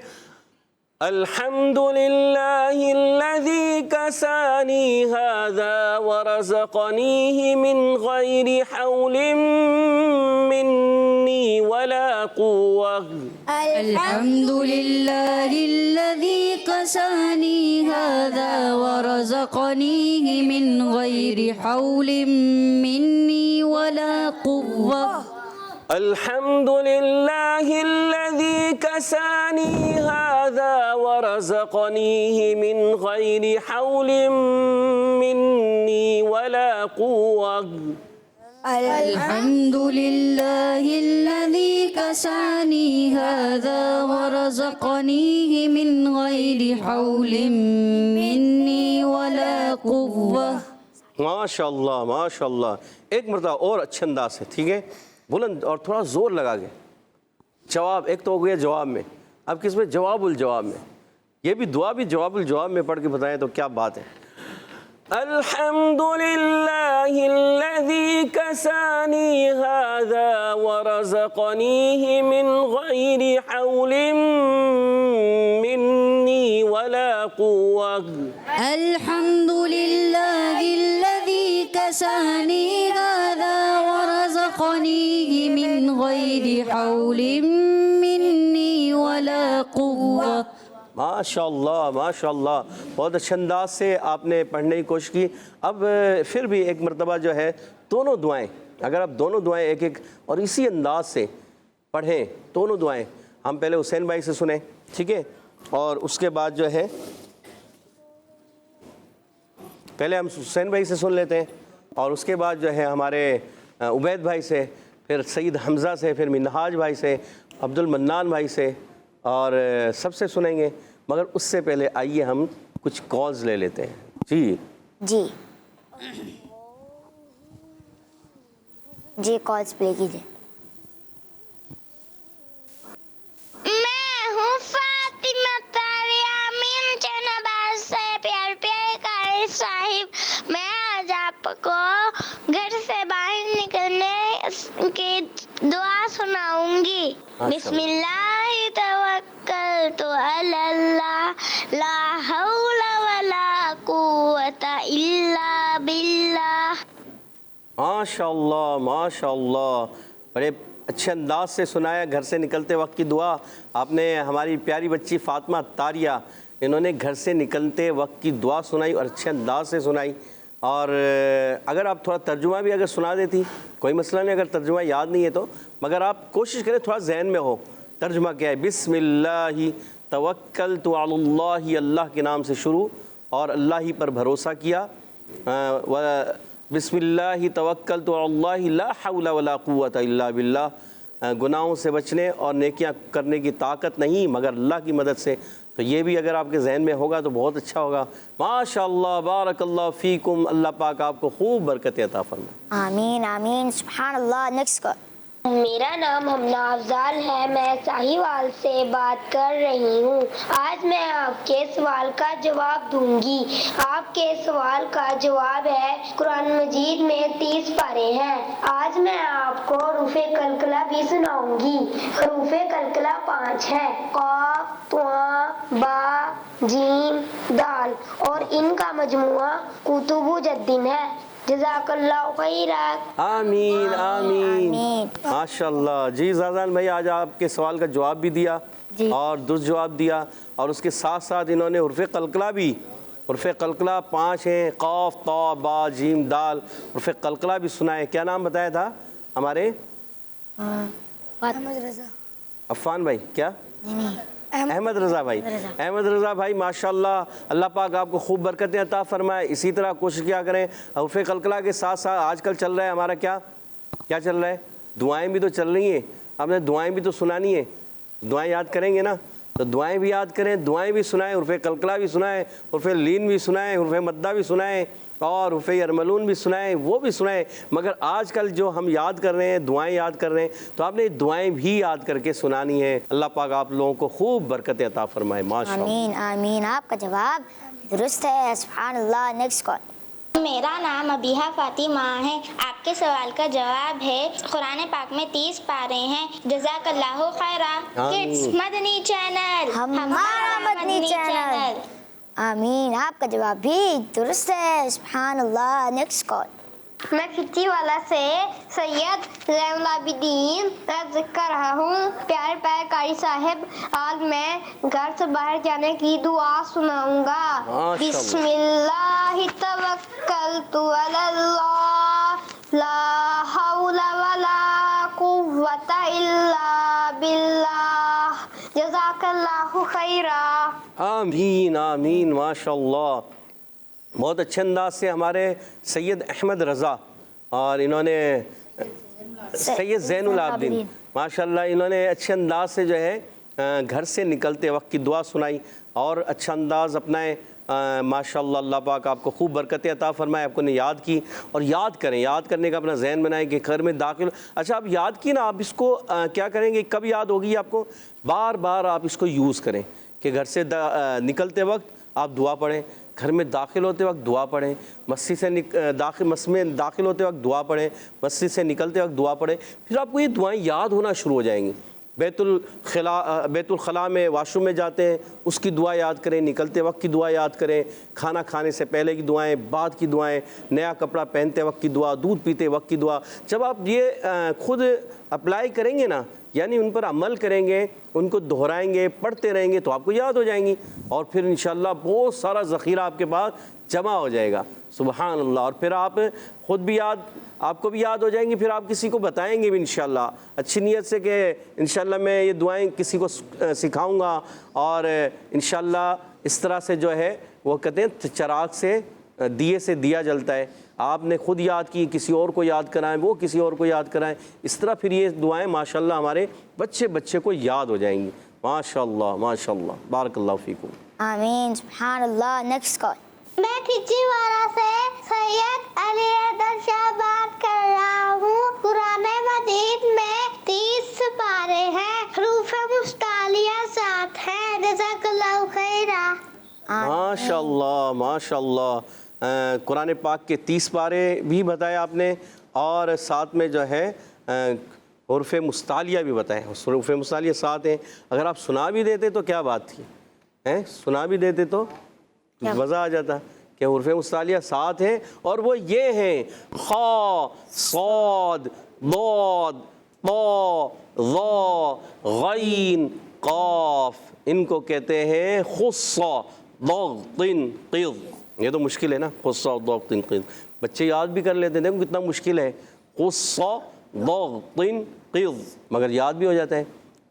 الحمد للہ الذی کسانی ھذا ورزقنیہ من غیر حول منی ولا قوة. الحمد للہ الذی کسانی ھذا ورزقنیہ من غیر حول منی ولا قوة. الحمد للہ الذی کسانی ھذا ورزقنیہ من غیر حول منی ولا قوة. الحمد للہ الذی کسانی ھذا ورزقنیہ من غیر حول منی ولا قوة. ماشاء اللہ ماشاء اللہ. ایک مرتبہ اور اچھے انداز سے، ٹھیک ہے، بلند اور تھوڑا زور لگا کے. جواب ایک تو ہو گیا جواب میں، اب کس میں؟ جواب الجواب میں. یہ بھی دعا بھی جواب الجواب میں پڑھ کے بتائیں تو کیا بات ہے. الحمد للہ الذی کسانی ھذا ورزقنیہ من غیر حول منی ولا قوة. الحمد للہ الذی کسانی ھذا ورزقنیہ من غیر حول منی ولا قوة. ماشاء اللہ ماشاء اللہ، بہت اچھے انداز سے آپ نے پڑھنے کی کوشش کی. اب پھر بھی ایک مرتبہ جو ہے دونوں دعائیں، اگر آپ دونوں دعائیں ایک ایک اور اسی انداز سے پڑھیں، دونوں دعائیں ہم پہلے حسین بھائی سے سنیں، ٹھیک ہے، اور اس کے بعد جو ہے پہلے ہم حسین بھائی سے سن لیتے ہیں اور اس کے بعد جو ہے ہمارے عبید بھائی سے، پھر سید حمزہ سے، پھر منہاج بھائی سے، عبد المنان بھائی سے، اور سب سے سنیں گے. مگر اس سے پہلے آئیے ہم کچھ کالز لے لیتے ہیں. جی جی کالز پلے کیجیے. میں ہوں فاطمہ تاریامین چنباز سے پیار پیار قاری صاحب. میں آج آپ کو گھر سے باہر نکلنے کی دعا سناؤں گی. بسم اللہ توکلت علی اللہ لا حول ولا قوة الا باللہ. ماشاء اللہ ماشاء اللہ، بڑے اچھے انداز سے سنایا. گھر سے نکلتے وقت کی دعا آپ نے ہماری پیاری بچی فاطمہ طاریہ، انہوں نے گھر سے نکلتے وقت کی دعا سنائی اور اچھے انداز سے سنائی. اور اگر آپ تھوڑا ترجمہ بھی اگر سنا دیتی کوئی مسئلہ نہیں، اگر ترجمہ یاد نہیں ہے تو، مگر آپ کوشش کریں تھوڑا ذہن میں ہو. ترجمہ کیا ہے؟ بسم اللہ توکلت علی اللہ، اللہ کے نام سے شروع اور اللہ ہی پر بھروسہ کیا. بسم اللہ توکلت علی اللہ لا حول ولا قوة الا باللہ، گناہوں سے بچنے اور نیکیاں کرنے کی طاقت نہیں مگر اللہ کی مدد سے. تو یہ بھی اگر آپ کے ذہن میں ہوگا تو بہت اچھا ہوگا. ماشاء اللہ بارک اللہ فیکم، اللہ پاک آپ کو خوب برکت عطا فرمائے. آمین آمین سبحان اللہ. Next call. میرا نام ہمنا افضال ہے، میں ساہیوال سے بات کر رہی ہوں. آج میں آپ کے سوال کا جواب دوں گی. آپ کے سوال کا جواب ہے، قرآن مجید میں 30 پارے ہیں. آج میں آپ کو حروف قلقلہ بھی سناؤں گی. حروف قلقلہ 5 ہیں، قاف، طا، با، جیم، دال، اور ان کا مجموعہ کتب جدن ہے. جزاک اللہ خیرا. آمین آمین ماشاء اللہ. جی زازان بھائی آج آپ کے سوال کا جواب بھی دیا اور درست جواب دیا، اور اس کے ساتھ ساتھ انہوں نے حروف قلقلہ بھی، حروف قلقلہ 5 ہیں، قاف، طا، با، جیم، دال، حروف قلقلہ بھی سنائے. کیا نام بتایا تھا ہمارے؟ محمد رضا. عفان بھائی کیا؟ احمد رضا بھائی. احمد رضا بھائی ماشاءاللہ اللہ پاک آپ کو خوب برکتیں عطا فرمائے. اسی طرح کوشش کیا کریں. حروف قلقلہ کے ساتھ ساتھ آج کل چل رہا ہے ہمارا کیا چل رہا ہے, دعائیں بھی تو چل رہی ہیں. آپ نے دعائیں بھی تو سنانی ہیں, دعائیں یاد کریں گے نا, تو دعائیں بھی یاد کریں, دعائیں بھی سنائیں, حروف قلقلہ بھی سنائیں, حروف لین بھی سنائیں, حروف مدہ بھی سنائیں, اور حروف یرملون بھی سنائیں, وہ بھی سنائیں. مگر آج کل جو ہم یاد کر رہے ہیں, دعائیں یاد کر رہے ہیں, تو آپ نے دعائیں بھی یاد کر کے سنانی ہیں. اللہ پاک آپ لوگوں کو خوب برکت عطا فرمائے. ماشاءاللہ. آمین آمین. آپ کا جواب درست ہے. سبحان اللہ. Next call. میرا نام ابیحہ فاطمہ ہے. آپ کے سوال کا جواب ہے قرآن پاک میں 30 پارے ہیں. جزاک اللہ خیرہ. کڈس مدنی چینل, ہمارا مدنی چینل. آمین. آپ کا جواب بھی درست ہے. سبحان اللہ. Next call. میں کھچی والا سے سید زین العابدین عرض کر رہا ہوں. پیارے پیارے قاری صاحب, آج میں گھر سے باہر جانے کی دعا سناؤں گا. بسم اللہ توکلت علی اللہ لا حول ولا قوت الا باللہ. جزاک اللہ خیرہ. آمین آمین. ماشاءاللہ. بہت اچھے انداز سے ہمارے سید احمد رضا, اور انہوں نے سید زین العابدین ماشاءاللہ, انہوں نے اچھے انداز سے جو ہے گھر سے نکلتے وقت کی دعا سنائی, اور اچھا انداز اپنائے. ماشاءاللہ اللہ پاک آپ کو خوب برکتیں عطا فرمائے. آپ کو نے یاد کی, اور یاد کریں, یاد کرنے کا اپنا ذہن بنائیں کہ گھر میں داخل. اچھا آپ یاد کی نا, آپ اس کو کیا کریں گے, کب یاد ہوگی آپ کو, بار بار آپ اس کو یوز کریں کہ گھر سے نکلتے وقت آپ دعا پڑھیں, گھر میں داخل ہوتے وقت دعا پڑھیں, مسجد سے داخل ہوتے وقت دعا پڑھیں, مسجد سے نکلتے وقت دعا پڑھیں. پھر آپ کو یہ دعائیں یاد ہونا شروع ہو جائیں گی. بیت الخلاء میں واش روم میں جاتے ہیں, اس کی دعا یاد کریں, نکلتے وقت کی دعا یاد کریں, کھانا کھانے سے پہلے کی دعائیں, بعد کی دعائیں, نیا کپڑا پہنتے وقت کی دعا, دودھ پیتے وقت کی دعا. جب آپ یہ خود اپلائی کریں گے نا, یعنی ان پر عمل کریں گے, ان کو دہرائیں گے, پڑھتے رہیں گے, تو آپ کو یاد ہو جائیں گی, اور پھر انشاءاللہ بہت سارا ذخیرہ آپ کے پاس جمع ہو جائے گا. سبحان اللہ. اور پھر آپ خود بھی آپ کو بھی یاد ہو جائیں گی, پھر آپ کسی کو بتائیں گے بھی انشاءاللہ اچھی نیت سے کہ انشاءاللہ میں یہ دعائیں کسی کو سکھاؤں گا, اور انشاءاللہ اس طرح سے جو ہے وہ کہتے ہیں چراغ سے دیے سے دیا جلتا ہے. آپ نے خود یاد کی, کسی اور کو یاد کرائیں, وہ کسی اور کو یاد کرائیں, اس طرح پھر یہ دعائیں ماشاءاللہ ہمارے بچے کو یاد ہو جائیں گی. ماشاءاللہ ماشاءاللہ. بارک اللہ فیکم. آمین. سبحان اللہ. Next call. میں کھچی والا سے سید علی حیدر شاہ بات کر رہا ہوں. قرآن مجید میں 30 پارے ہیں, حروف مستعلیہ 7 ہیں. جزاک اللہ خیرہ. ماشاءاللہ ماشاءاللہ. قرآن پاک کے 30 پارے بھی بتائے آپ نے, اور ساتھ میں جو ہے حروف مستعلیہ بھی بتائے. حروف مستعلیہ 7 ہیں. اگر آپ سنا بھی دیتے تو کیا بات تھی, سنا بھی دیتے تو مزہ آ جاتا کہ حروف مستعلیہ 7 ہیں, اور وہ یہ ہیں خا, صاد, ضاد, طا, ظا, غین, قاف. ان کو کہتے ہیں خصا, ضغط, قض. یہ تو مشکل ہے نا, خصا, ضغط, قض. بچے یاد بھی کر لیتے ہیں, دیکھو کتنا مشکل ہے, خصا, ضغط, قض, مگر یاد بھی ہو جاتا ہے.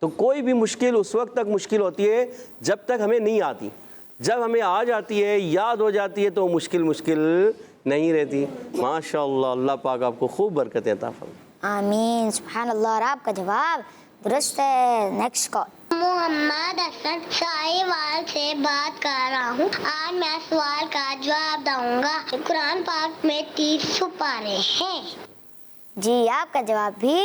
تو کوئی بھی مشکل اس وقت تک مشکل ہوتی ہے جب تک ہمیں نہیں آتی. جب ہمیں آ جاتی ہے, یاد ہو جاتی ہے, تو مشکل نہیں رہتی. ماشاءاللہ اللہ پاک آپ کو خوب برکت عطا فرمائے. آمین. سبحان اللہ. اور آپ کا جواب درست ہے. Next call. محمد حسن شاہی وال سے بات کر رہا ہوں. آج میں سوال کا جواب دوں گا. قرآن پاک میں 30 پارے ہیں. جی آپ کا جواب بھی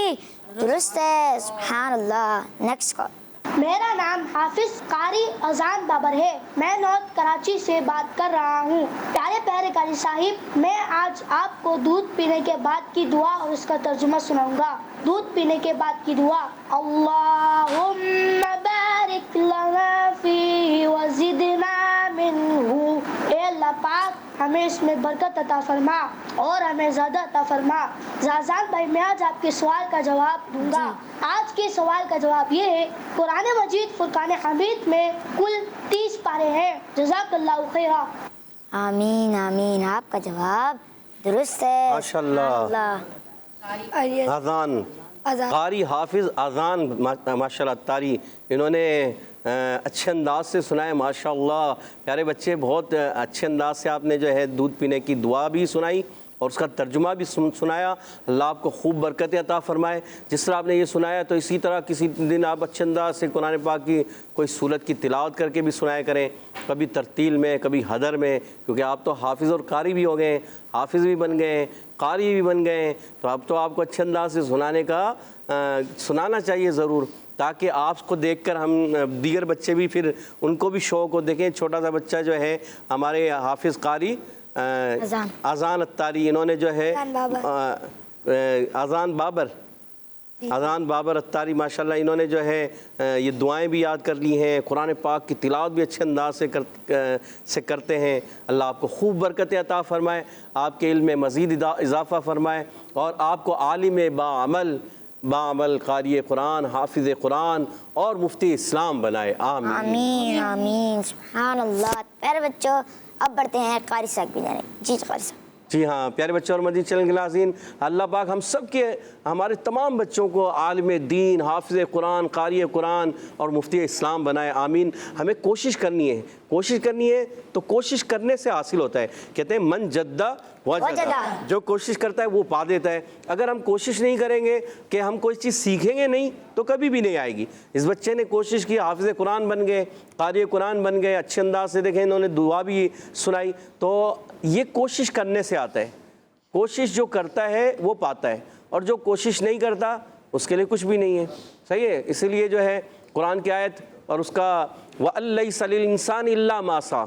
درست ہے. سبحان اللہ. Next call. میرا نام حافظ قاری اذان بابر ہے. میں نارتھ کراچی سے بات کر رہا ہوں. پیارے پیارے قاری صاحب, میں آج آپ کو دودھ پینے کے بعد کی دعا اور اس کا ترجمہ سناؤں گا. دودھ پینے کے بعد کی دعا. اللہم بارک لنا فیہ وزدنا منہ. اے اللہ پاک ہمیں اس میں برکت عطا فرما اور ہمیں زیادہ عطا فرما. زازان بھائی, میں آج آپ کے سوال کا جواب دوں گا. آج کے سوال کا جواب یہ ہے, قرآن مجید فرقان حمید میں کل 30 پارے ہیں. جزاک اللہ خیرہ. آمین آمین. آپ کا جواب درست ہے. ماشاءاللہ. اذان قاری حافظ اذان ماشاء اللہ اتاری انہوں نے اچھے انداز سے سنائے ماشاء اللہ. پیارے بچے بہت اچھے انداز سے آپ نے جو ہے دودھ پینے کی دعا بھی سنائی اور اس کا ترجمہ بھی سنایا. اللہ آپ کو خوب برکتیں عطا فرمائے. جس طرح آپ نے یہ سنایا تو اسی طرح کسی دن آپ اچھے انداز سے قرآن پاک کی کوئی سورت کی تلاوت کر کے بھی سنایا کریں, کبھی ترتیل میں کبھی حدر میں, کیونکہ آپ تو حافظ اور قاری بھی ہو گئے ہیں, حافظ بھی بن گئے ہیں, قاری بھی بن گئے ہیں, تو اب تو آپ کو اچھے انداز سے سنانا چاہیے ضرور, تاکہ آپ کو دیکھ کر ہم دیگر بچے بھی پھر ان کو بھی شوق ہو. دیکھیں چھوٹا سا بچہ جو ہے ہمارے حافظ قاری اذان اتاری, انہوں نے جو ہے اذان بابر اتاری ماشاءاللہ انہوں نے جو ہے یہ دعائیں بھی یاد کر لی ہیں, قرآن پاک کی تلاوت بھی اچھے انداز سے کرتے ہیں. اللہ آپ کو خوب برکتیں عطا فرمائے, آپ کے علم میں مزید اضافہ فرمائے اور آپ کو عالم باعمل قاری قرآن, حافظ قرآن اور مفتی اسلام بنائے. آمین آمین آمین. سبحان اللہ. پیارے بچوں اب بڑھتے ہیں قاری صاحب کی جانب. جی قاری صاحب. جی ہاں پیارے بچوں اور مدنی چینل کے ناظرین, اللہ پاک ہم سب کے ہمارے تمام بچوں کو عالم دین, حافظ قرآن, قاری قرآن اور مفتی اسلام بنائے. آمین. ہمیں کوشش کرنی ہے تو کوشش کرنے سے حاصل ہوتا ہے. کہتے ہیں من جدہ وجدہ, جو کوشش کرتا ہے وہ پا دیتا ہے. اگر ہم کوشش نہیں کریں گے کہ ہم کوئی چیز سیکھیں گے نہیں تو کبھی بھی نہیں آئے گی. اس بچے نے کوشش کی, حافظ قرآن بن گئے, قاری قرآن بن گئے, اچھے انداز سے دیکھیں انہوں نے دعا بھی سنائی. تو یہ کوشش کرنے سے آتا ہے. کوشش جو کرتا ہے وہ پاتا ہے, اور جو کوشش نہیں کرتا اس کے لیے کچھ بھی نہیں ہے. صحیح ہے. اسی لیے جو ہے قرآن کی آیت اور اس کا وَأَن لَيْسَ لِلْإِنسَانِ إِلَّا مَا سَعَىٰ,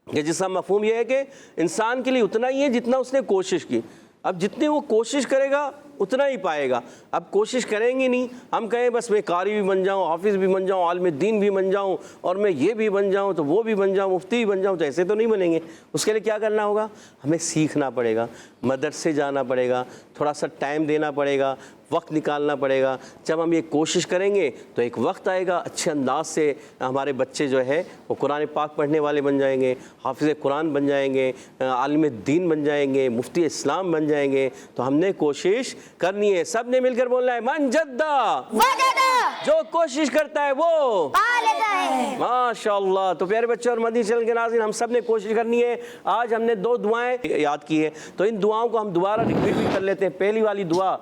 کہ جس کا مفہوم یہ ہے کہ انسان کے لیے اتنا ہی ہے جتنا اس نے کوشش کی. اب جتنی وہ کوشش کرے گا اتنا ہی پائے گا. اب کوشش کریں گے نہیں, ہم کہیں بس میں قاری بھی بن جاؤں, حافظ بھی بن جاؤں, عالم دین بھی بن جاؤں, اور میں یہ بھی بن جاؤں تو وہ بھی بن جاؤں, مفتی بھی بن جاؤں, تو ایسے تو نہیں بنیں گے. اس کے لیے کیا کرنا ہوگا؟ ہمیں سیکھنا پڑے گا, مدرسے جانا پڑے گا, تھوڑا سا ٹائم دینا پڑے گا, وقت نکالنا پڑے گا. جب ہم یہ کوشش کریں گے تو ایک وقت آئے گا اچھے انداز سے ہمارے بچے جو ہے وہ قرآن پاک پڑھنے والے بن جائیں گے, حافظ قرآن بن جائیں گے, عالم دین بن جائیں گے, مفتی اسلام بن جائیں گے. تو ہم نے کوشش کرنی ہے. سب نے مل کر بولنا ہے من جدہ وجدہ, جو کوشش کرتا ہے وہ پا لیتا ہے. ماشاء اللہ. تو پیارے بچے اور مدنی چینل کے ناظرین, ہم سب نے کوشش کرنی ہے. آج ہم نے 2 دعائیں یاد کی ہے, تو ان دعاؤں کو ہم دوبارہ ریپیٹ بھی کر لیتے ہیں. پہلی والی دعا,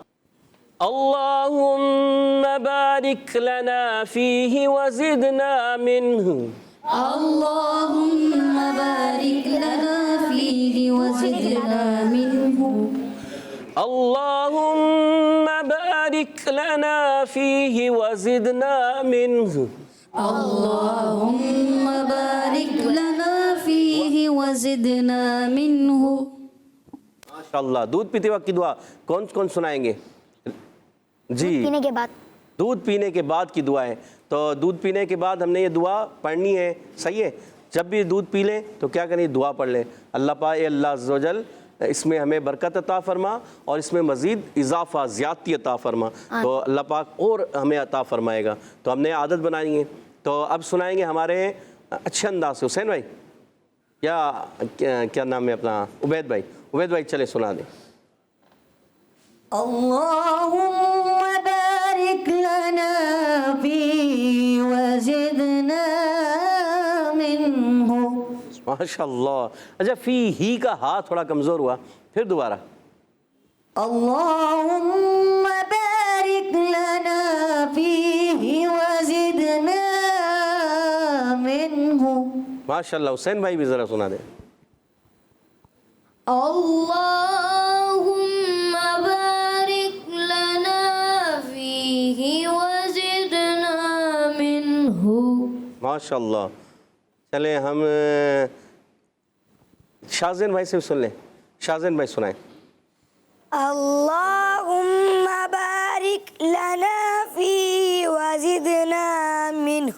اللہم بارک لنا فیہ وزدنا منہ. اللہم بارک لنا فیہ وزدنا منہ. اللہم بارک لنا فیہ وزدنا منہ. اللہم بارک لنا فیہ وزدنا منہ. ماشاءاللہ. دودھ پیتے وقت کی دعا کون کون سنائیں گے؟ جی, پینے کے بعد. دودھ پینے کے بعد کی دعا ہے. تو دودھ پینے کے بعد ہم نے یہ دعا پڑھنی ہے. صحیح ہے. جب بھی دودھ پی لیں تو کیا کریں؟ دعا پڑھ لیں. اللہ پاک اے اللہ عز و جل اس میں ہمیں برکت عطا فرما اور اس میں مزید اضافہ زیادتی عطا فرما. تو اللہ پاک اور ہمیں عطا فرمائے گا. تو ہم نے عادت بنانی ہے. تو اب سنائیں گے ہمارے اچھے انداز سے حسین بھائی, یا کیا نام ہے اپنا, عبید بھائی چلے سنا دیں. اللہم بارک لنا فیہ وزدنا منہ. ماشاء اللہ. اچھا, فی ہی کا ہا تھوڑا کمزور ہوا, پھر دوبارہ. اللہم بارک لنا فیہ وزدنا منہ. ماشاء اللہ. حسین بھائی بھی ذرا سنا دیں. اللہم بارک لنا فیہ وزدنا منہ. ماشاء اللہ. چلیں ہم شاہزین بھائی سے بھی سن لیں. شاہزین بھائی سنائیں. اللہم بارک لنا فیہ وزدنا منہ.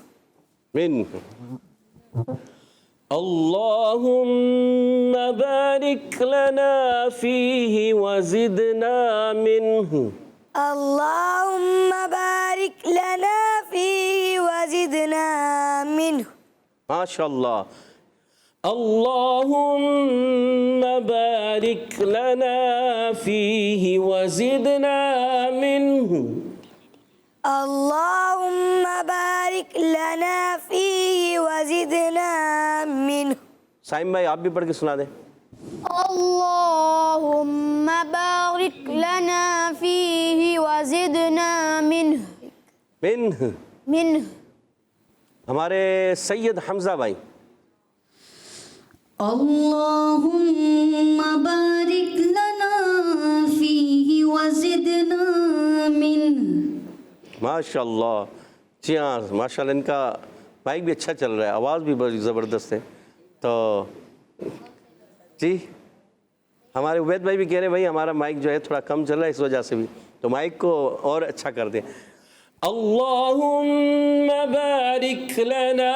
اللہم بارک لنا فیہ وزدنا منہ. اللہم بارک لنا فیہ وزدنا منہ. ماشاء اللہ. اللهم بارك لنا فيه وزدنا منه. اللهم بارك لنا فيه وزدنا منه. سائم بھائی آپ بھی پڑھ کے سنا دیں. اللهم بارك لنا فيه وزدنا منه. منه. ہمارے سید حمزہ بھائی. اللهم بارك لنا فيه وزدنا منه. ماشاء اللہ. جی ہاں ماشاء اللہ ان کا مائک بھی اچھا چل رہا ہے, آواز بھی بڑی زبردست ہے. تو جی ہمارے عبید بھائی بھی کہہ رہے ہیں بھائی ہمارا مائک جو ہے تھوڑا کم چل رہا ہے اس وجہ سے بھی, تو مائک کو اور اچھا کر دیں. اللہم بارک لنا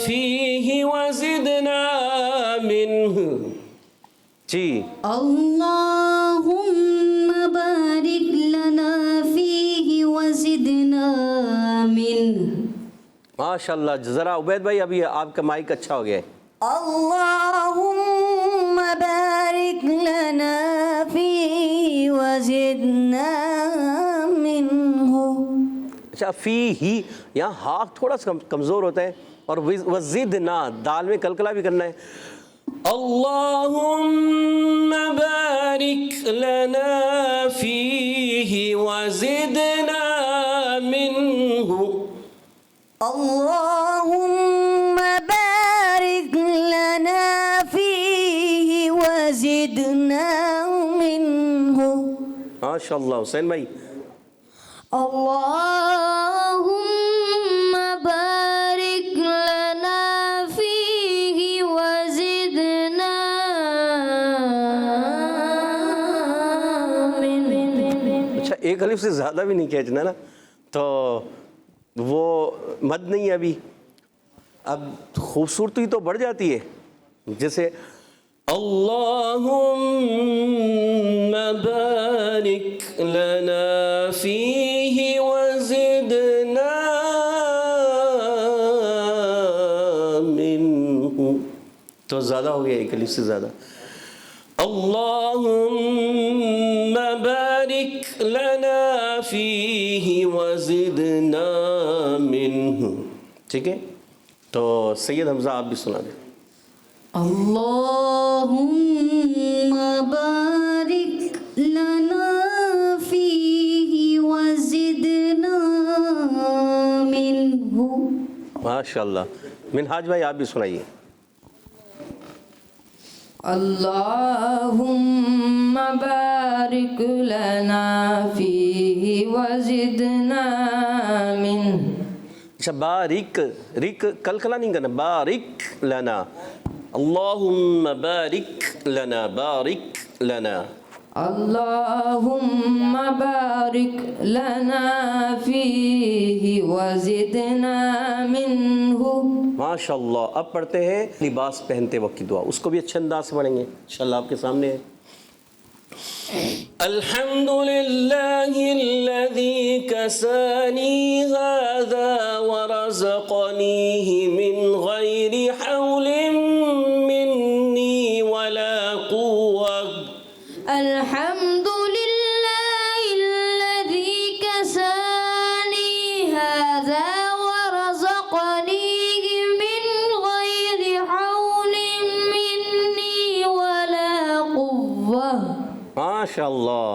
فیہ وزدنا منہ. جی اللهم بارك لنا فيه وزدنا منه. ماشاء اللہ. ذرا عبید بھائی ابھی آپ کا مائک اچھا ہو گیا ہے. اللهم بارك لنا فيه وزدنا منه. اچھا فی ہی یہاں ہاں تھوڑا سا کمزور ہوتا ہے, اور وزدنا دال میں کلکلا بھی کرنا ہے. اللہم بارک لنا فیہ وزدنا منہ. اللهم بارك لنا فيه وزدنا منه. ماشاء اللہ. حسین بھائی. اللهم بارك لنا فيه وزدنا منه. اچھا ایک الف سے زیادہ بھی نہیں کھینچنا نا, تو وہ مد نہیں ہے ابھی. اب خوبصورتی تو بڑھ جاتی ہے, جیسے اللہم بارک لنا فیہ وزدنا منہ, تو زیادہ ہو گیا ایک الف سے زیادہ. اللہم بارک لنا فیہ وزدنا منہ. ٹھیک ہے, تو سید حمزہ آپ بھی سنا دیں. اللهم بارك لنا فيه وزدنا منه. ماشاء اللہ. منہاج بھائی آپ بھی سنائیے. اللهم بارك لنا فيه وزدنا منه. اچھا باریک, ریک کلکلا نہیں کرنا, بارک لنا. اللہم بارک لنا, بارک لنا. اللهم بارك لنا فيه وزدنا منه. ماشاء اللہ. اب پڑھتے ہیں لباس پہنتے وقت کی دعا, اس کو بھی اچھے انداز سے پڑھیں گے انشاءاللہ. آپ کے سامنے ہے. الحمد للہ الذی کسانی ھذا ورزقنیہ من غیر حول منی ولا قوة. الحمد لله الذي كساني هذا ورزقنيه من غير حول مني ولا قوة. ماشاء اللہ.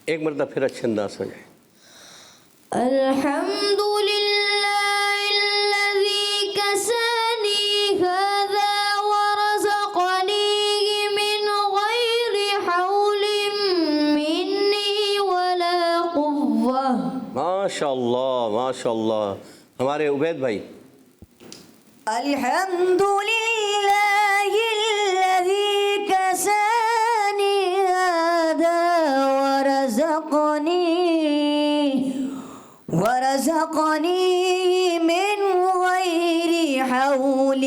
ایک مرتبہ پھر اچھے انداز ہو جائے. الحمد لله الذي كساني هذا ورزقنيه من غير حول مني ولا قوة. ماشاء اللہ. ماشاء اللہ. ہمارے عبید بھائی. الحمد لله الذي كساني هذا ورزقني من غير حول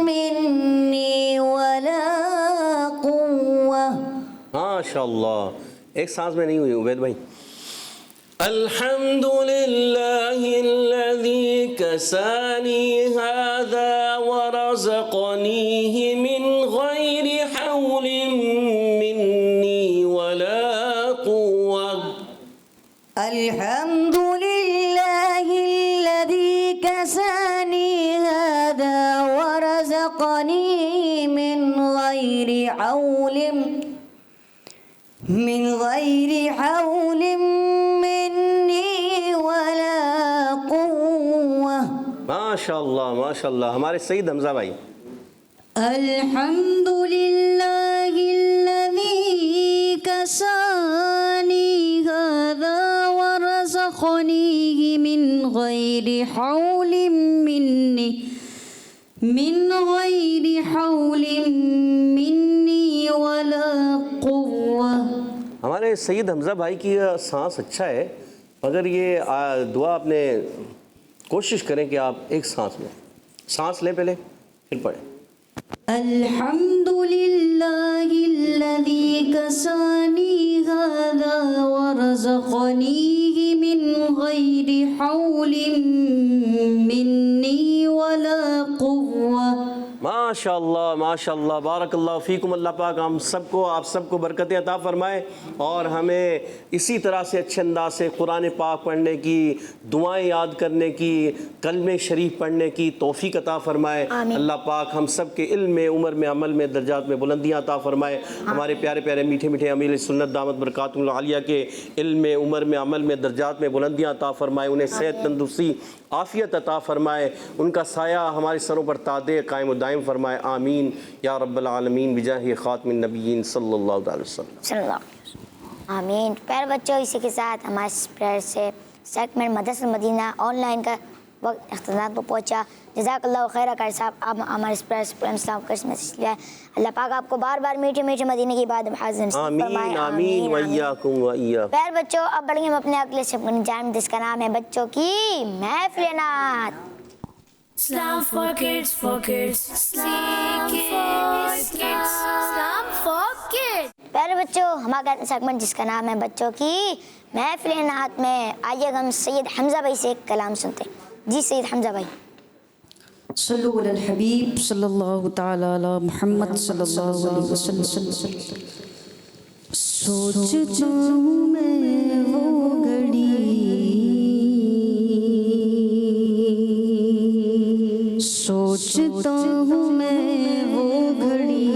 مني ولا قوة. ماشاء اللہ. ایک سانس میں نہیں ہوئی عبید بھائی. الحمد لله الذي كساني هذا ورزقنيه من غير حول مني ولا قوة. الحمد لله الذي كساني هذا ورزقني من غير حول مني ولا قوة. ماشاء اللہ ہمارے سعید حمزہ بھائی. الحمد لله الذي كساني هذا ورزقنيه من غير حول مني ولا قوة. ہمارے سید حمزہ بھائی کی سانس اچھا ہے، مگر یہ دعا آپ نے کوشش کریں کہ آپ ایک سانس لیں پہلے پھر پڑھیں. الحمد لله الذي كساني هذا ورزقنيه من غير حول مني ولا قوة. ماشاء اللہ بارک اللہ فیکم. اللہ پاک ہم سب کو آپ سب کو برکتیں عطا فرمائے اور ہمیں اسی طرح سے اچھے انداز سے قرآن پاک پڑھنے کی، دعائیں یاد کرنے کی، کلمہ شریف پڑھنے کی توفیق عطا فرمائے. اللہ پاک ہم سب کے علم میں، عمر میں، عمل میں، درجات میں بلندیاں عطا فرمائے. ہمارے پیارے پیارے میٹھے میٹھے امیر سنت دامت برکاتہ العالیہ کے علم میں، عمر میں، عمل میں، درجات میں بلندیاں عطا فرمائے. انہیں صحت، تندرستی، عافیت عطا فرمائے. ان کا سایہ ہمارے سروں پر تادے قائم و دائم فرمائے. آمین یا رب العالمین بجاہ خاتم النبیین صلی اللہ علیہ وسلم. آمین. پیارے بچوں، اسی کے ساتھ ہمارے پریئر سے سیگمنٹ مدرسہ مدینہ آن لائن کا وقت اختتام کو پہنچا. جزاک اللہ خیر قاری صاحب. آپ ہمارے پروگرام اسلام فرسٹ میسج لیا. اللہ پاک آپ کو بار بار میٹھے میٹھے مدینے کی بات حاضر نصیب فرمائے. آمین وإیاکم وإیاکم. پیارے بچوں، اب بڑھیں گے ہم اپنے اگلے سیگمنٹ جانب جس کا نام ہے بچوں کی محفل نعت. Islam for kids, for kids. Islam for kids. پیارے بچوں، ہمارا سیگمنٹ جس کا نام ہے بچوں کی محفل نعت میں آئیے ہم سید حمزہ بھائی سے ایک کلام سنتے ہیں. جی سید حمزہ بھائی. صلو علی الحبیب صلی اللہ تعالی علی محمد صلی اللہ علیہ وسلم. سوچتا ہوں میں وہ گھڑی، سوچتا ہوں میں وہ گھڑی،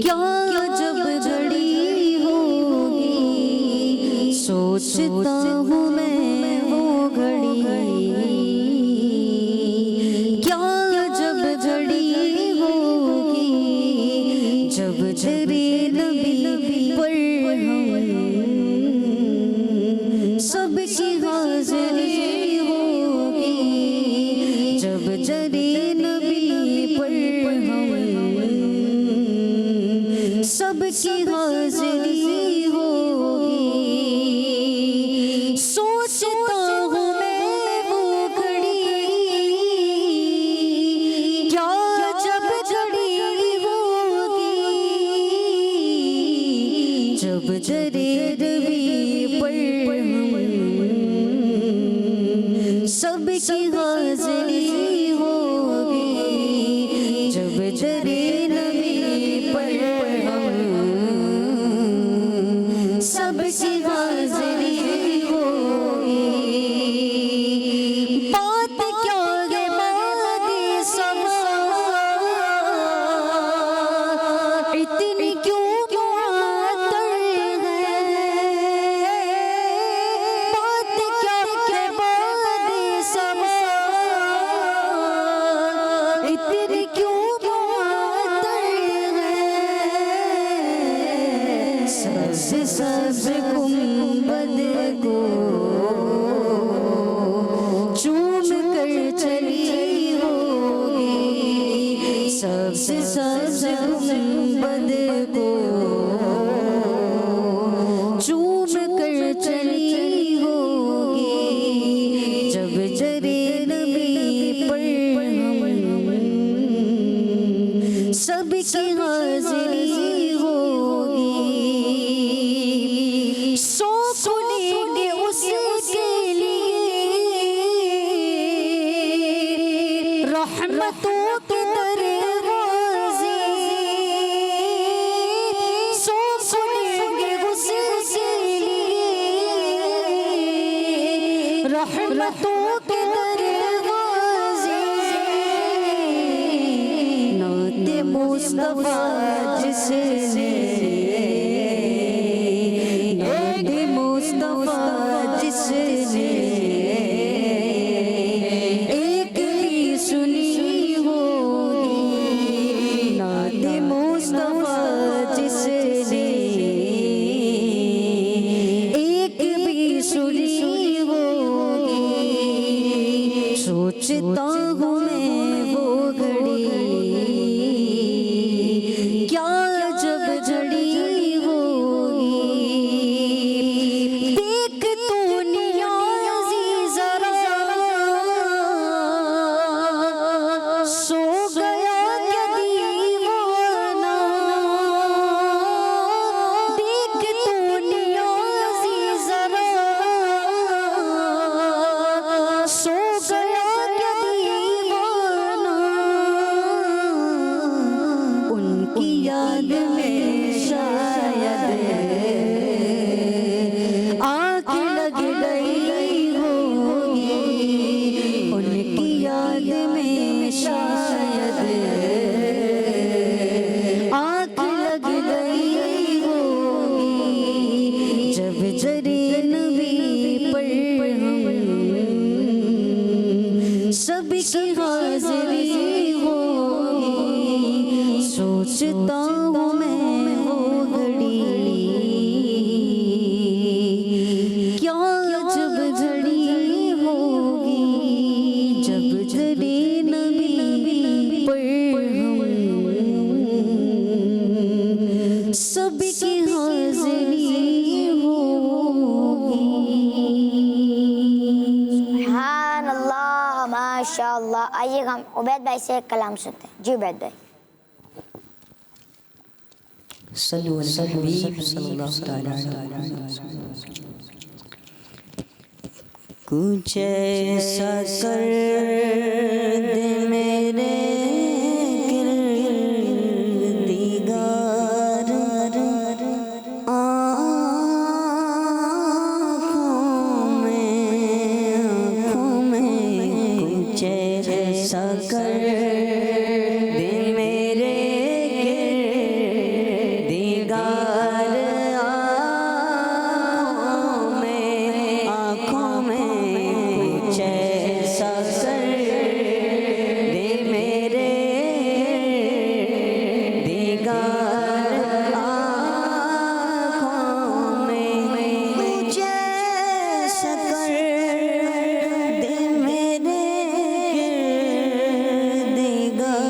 کیا جب گھڑی ہوگی. سوچتا ہوں میں وہ گھڑی، کیا جب گھڑی ہوگی، جب تیرے نبی پر ہم سب کی حاضری ہوگی، جب تیرے نبی پر ہم سب کی حاضری ہوگی. سوچتا ہوں میں وہ گھڑی، کیا جب گھڑی ہوگی، جب تیرے نبی پر ہم سب کی حاضری ہوگی، جب تیرے نبی پر ہم سب کی حاضری ہوگی. بات کیا ہے بات سما، اتنی کیوں معطل ہے. بات کیا ہے بات سما، اتنی کیوں معطل ہے. سبز سبز گنبد کو چوم کر چلی ہوگی، سبز سبز گنبد کو چوم کر چلی ہوگی، جب تیرے نبی پر ہم سب کی حاضری ہوگی. رحمتوں کے دروازے سو کھلیں گے اس کے لیے، رحمتوں کے دروازے نعت مصطفیٰ جس نے، نعت مصطفیٰ جس نے ایک بھی سنی ہوگی، نعت مصطفیٰ جس نے ایک بھی سنی ہوگی، سوچتا ہوں میں وہ گھڑی کیا جب جڑی ہوگی، دیکھ تو نیازی ذرا سو گیا کیا دیوانہ، دیکھ تو نیازی ذرا سو گیا کیا دیوانہ، ان کی یاد میں شاید آنکھ لگ گئی ہوگی، ان کی یاد میں شاید آنکھ لگ گئی ہوگی، جب جرے نبی پر سب کی حاضری ہوگی، سوچتا ہوں میں وہ گھڑی کیا جب جڑی ہوگی، جب جڑے نبی پر سب کی حاضری ہوگی۔ سبحان اللہ، ماشاء اللہ۔ آئیے ہم عبید بھائی سے ایک کلام سنتے ہیں۔ جی عبید بھائی۔ صلو علی الحبیب صلی اللہ تعالیٰ علیہ وسلم۔ کچھ ایسا کر دے میرے کردگار آنکھوں میں کچھ ایسا کر دے میرے کردگار آنکھوں میں کچھ ایسا کر دے میرے دیگار آنکھوں میں کچھ ایسا کر دے میرے دیگار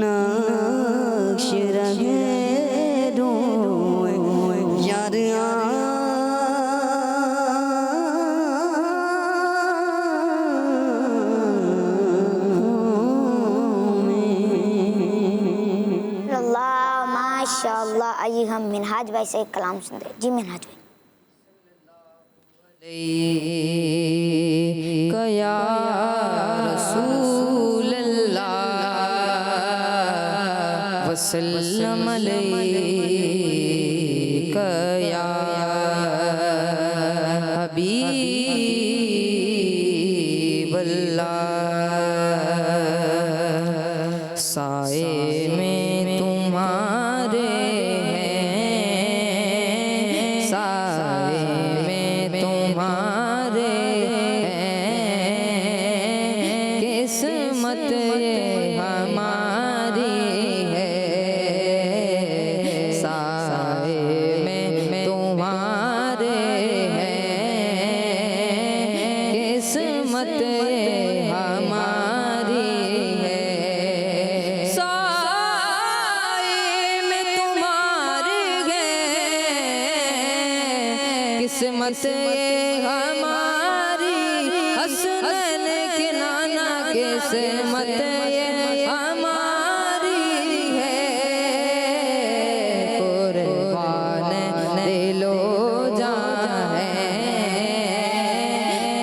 نقش رہے روئے یار اللہ ماشاء اللہ. آئیے ہم منہاج بھائی سے ایک کلام سنتے ہیں. جی منہاج بھائی. یا رسول اللہ وسلم علیک یا حبیب اللہ. سائے میں تمہارے ہیں, سائے میں تمہارے ہیں, قسمت یہ ہماری ہے. سائے میں تمہارے ہیں, قسمت یہ ہماری ہے. سائے میں تمہارے ہیں, قسمت یہ ہماری. حسنین کے نانا قسمت یہ ہماری ہے. قربان دل و جان ہے,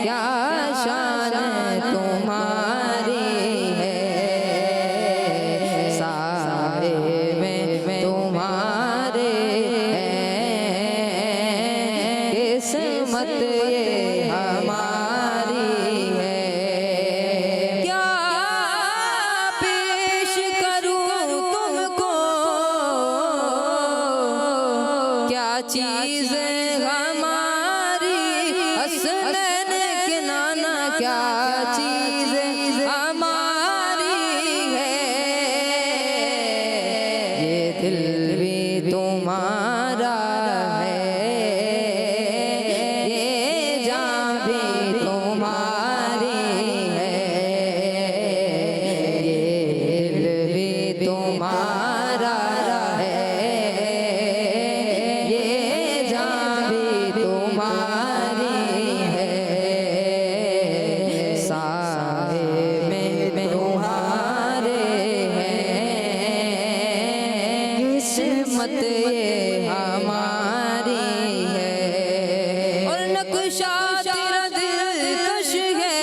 کیا شان تمہاری ہے. سائے میں تمہارے ہیں, قسمت یہ ہماری ہے. کیا پیش کروں تم کو, کیا چیز ہماری. حسنین کے نانا کیا چیز ہماری ہے. یہ دل بھی تمہارا ہے, یہ جان بھی تمہاری ہے. یہ دل بھی تمہارا ہے, یہ جان بھی تمہاری ہے. سائے میں تمہارے ہیں, قسمت یہ ہماری ہے. اور نقشہ تیرا دلکش ہے,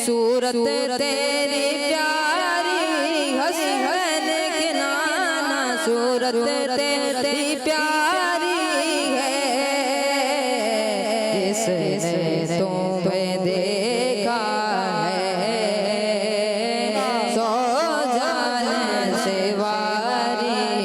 صورت تیری پیاری. حسین کے نانا صورت تیری پیاری ہے. جس نے تمہیں دیکھا ہے, سو جان سے واری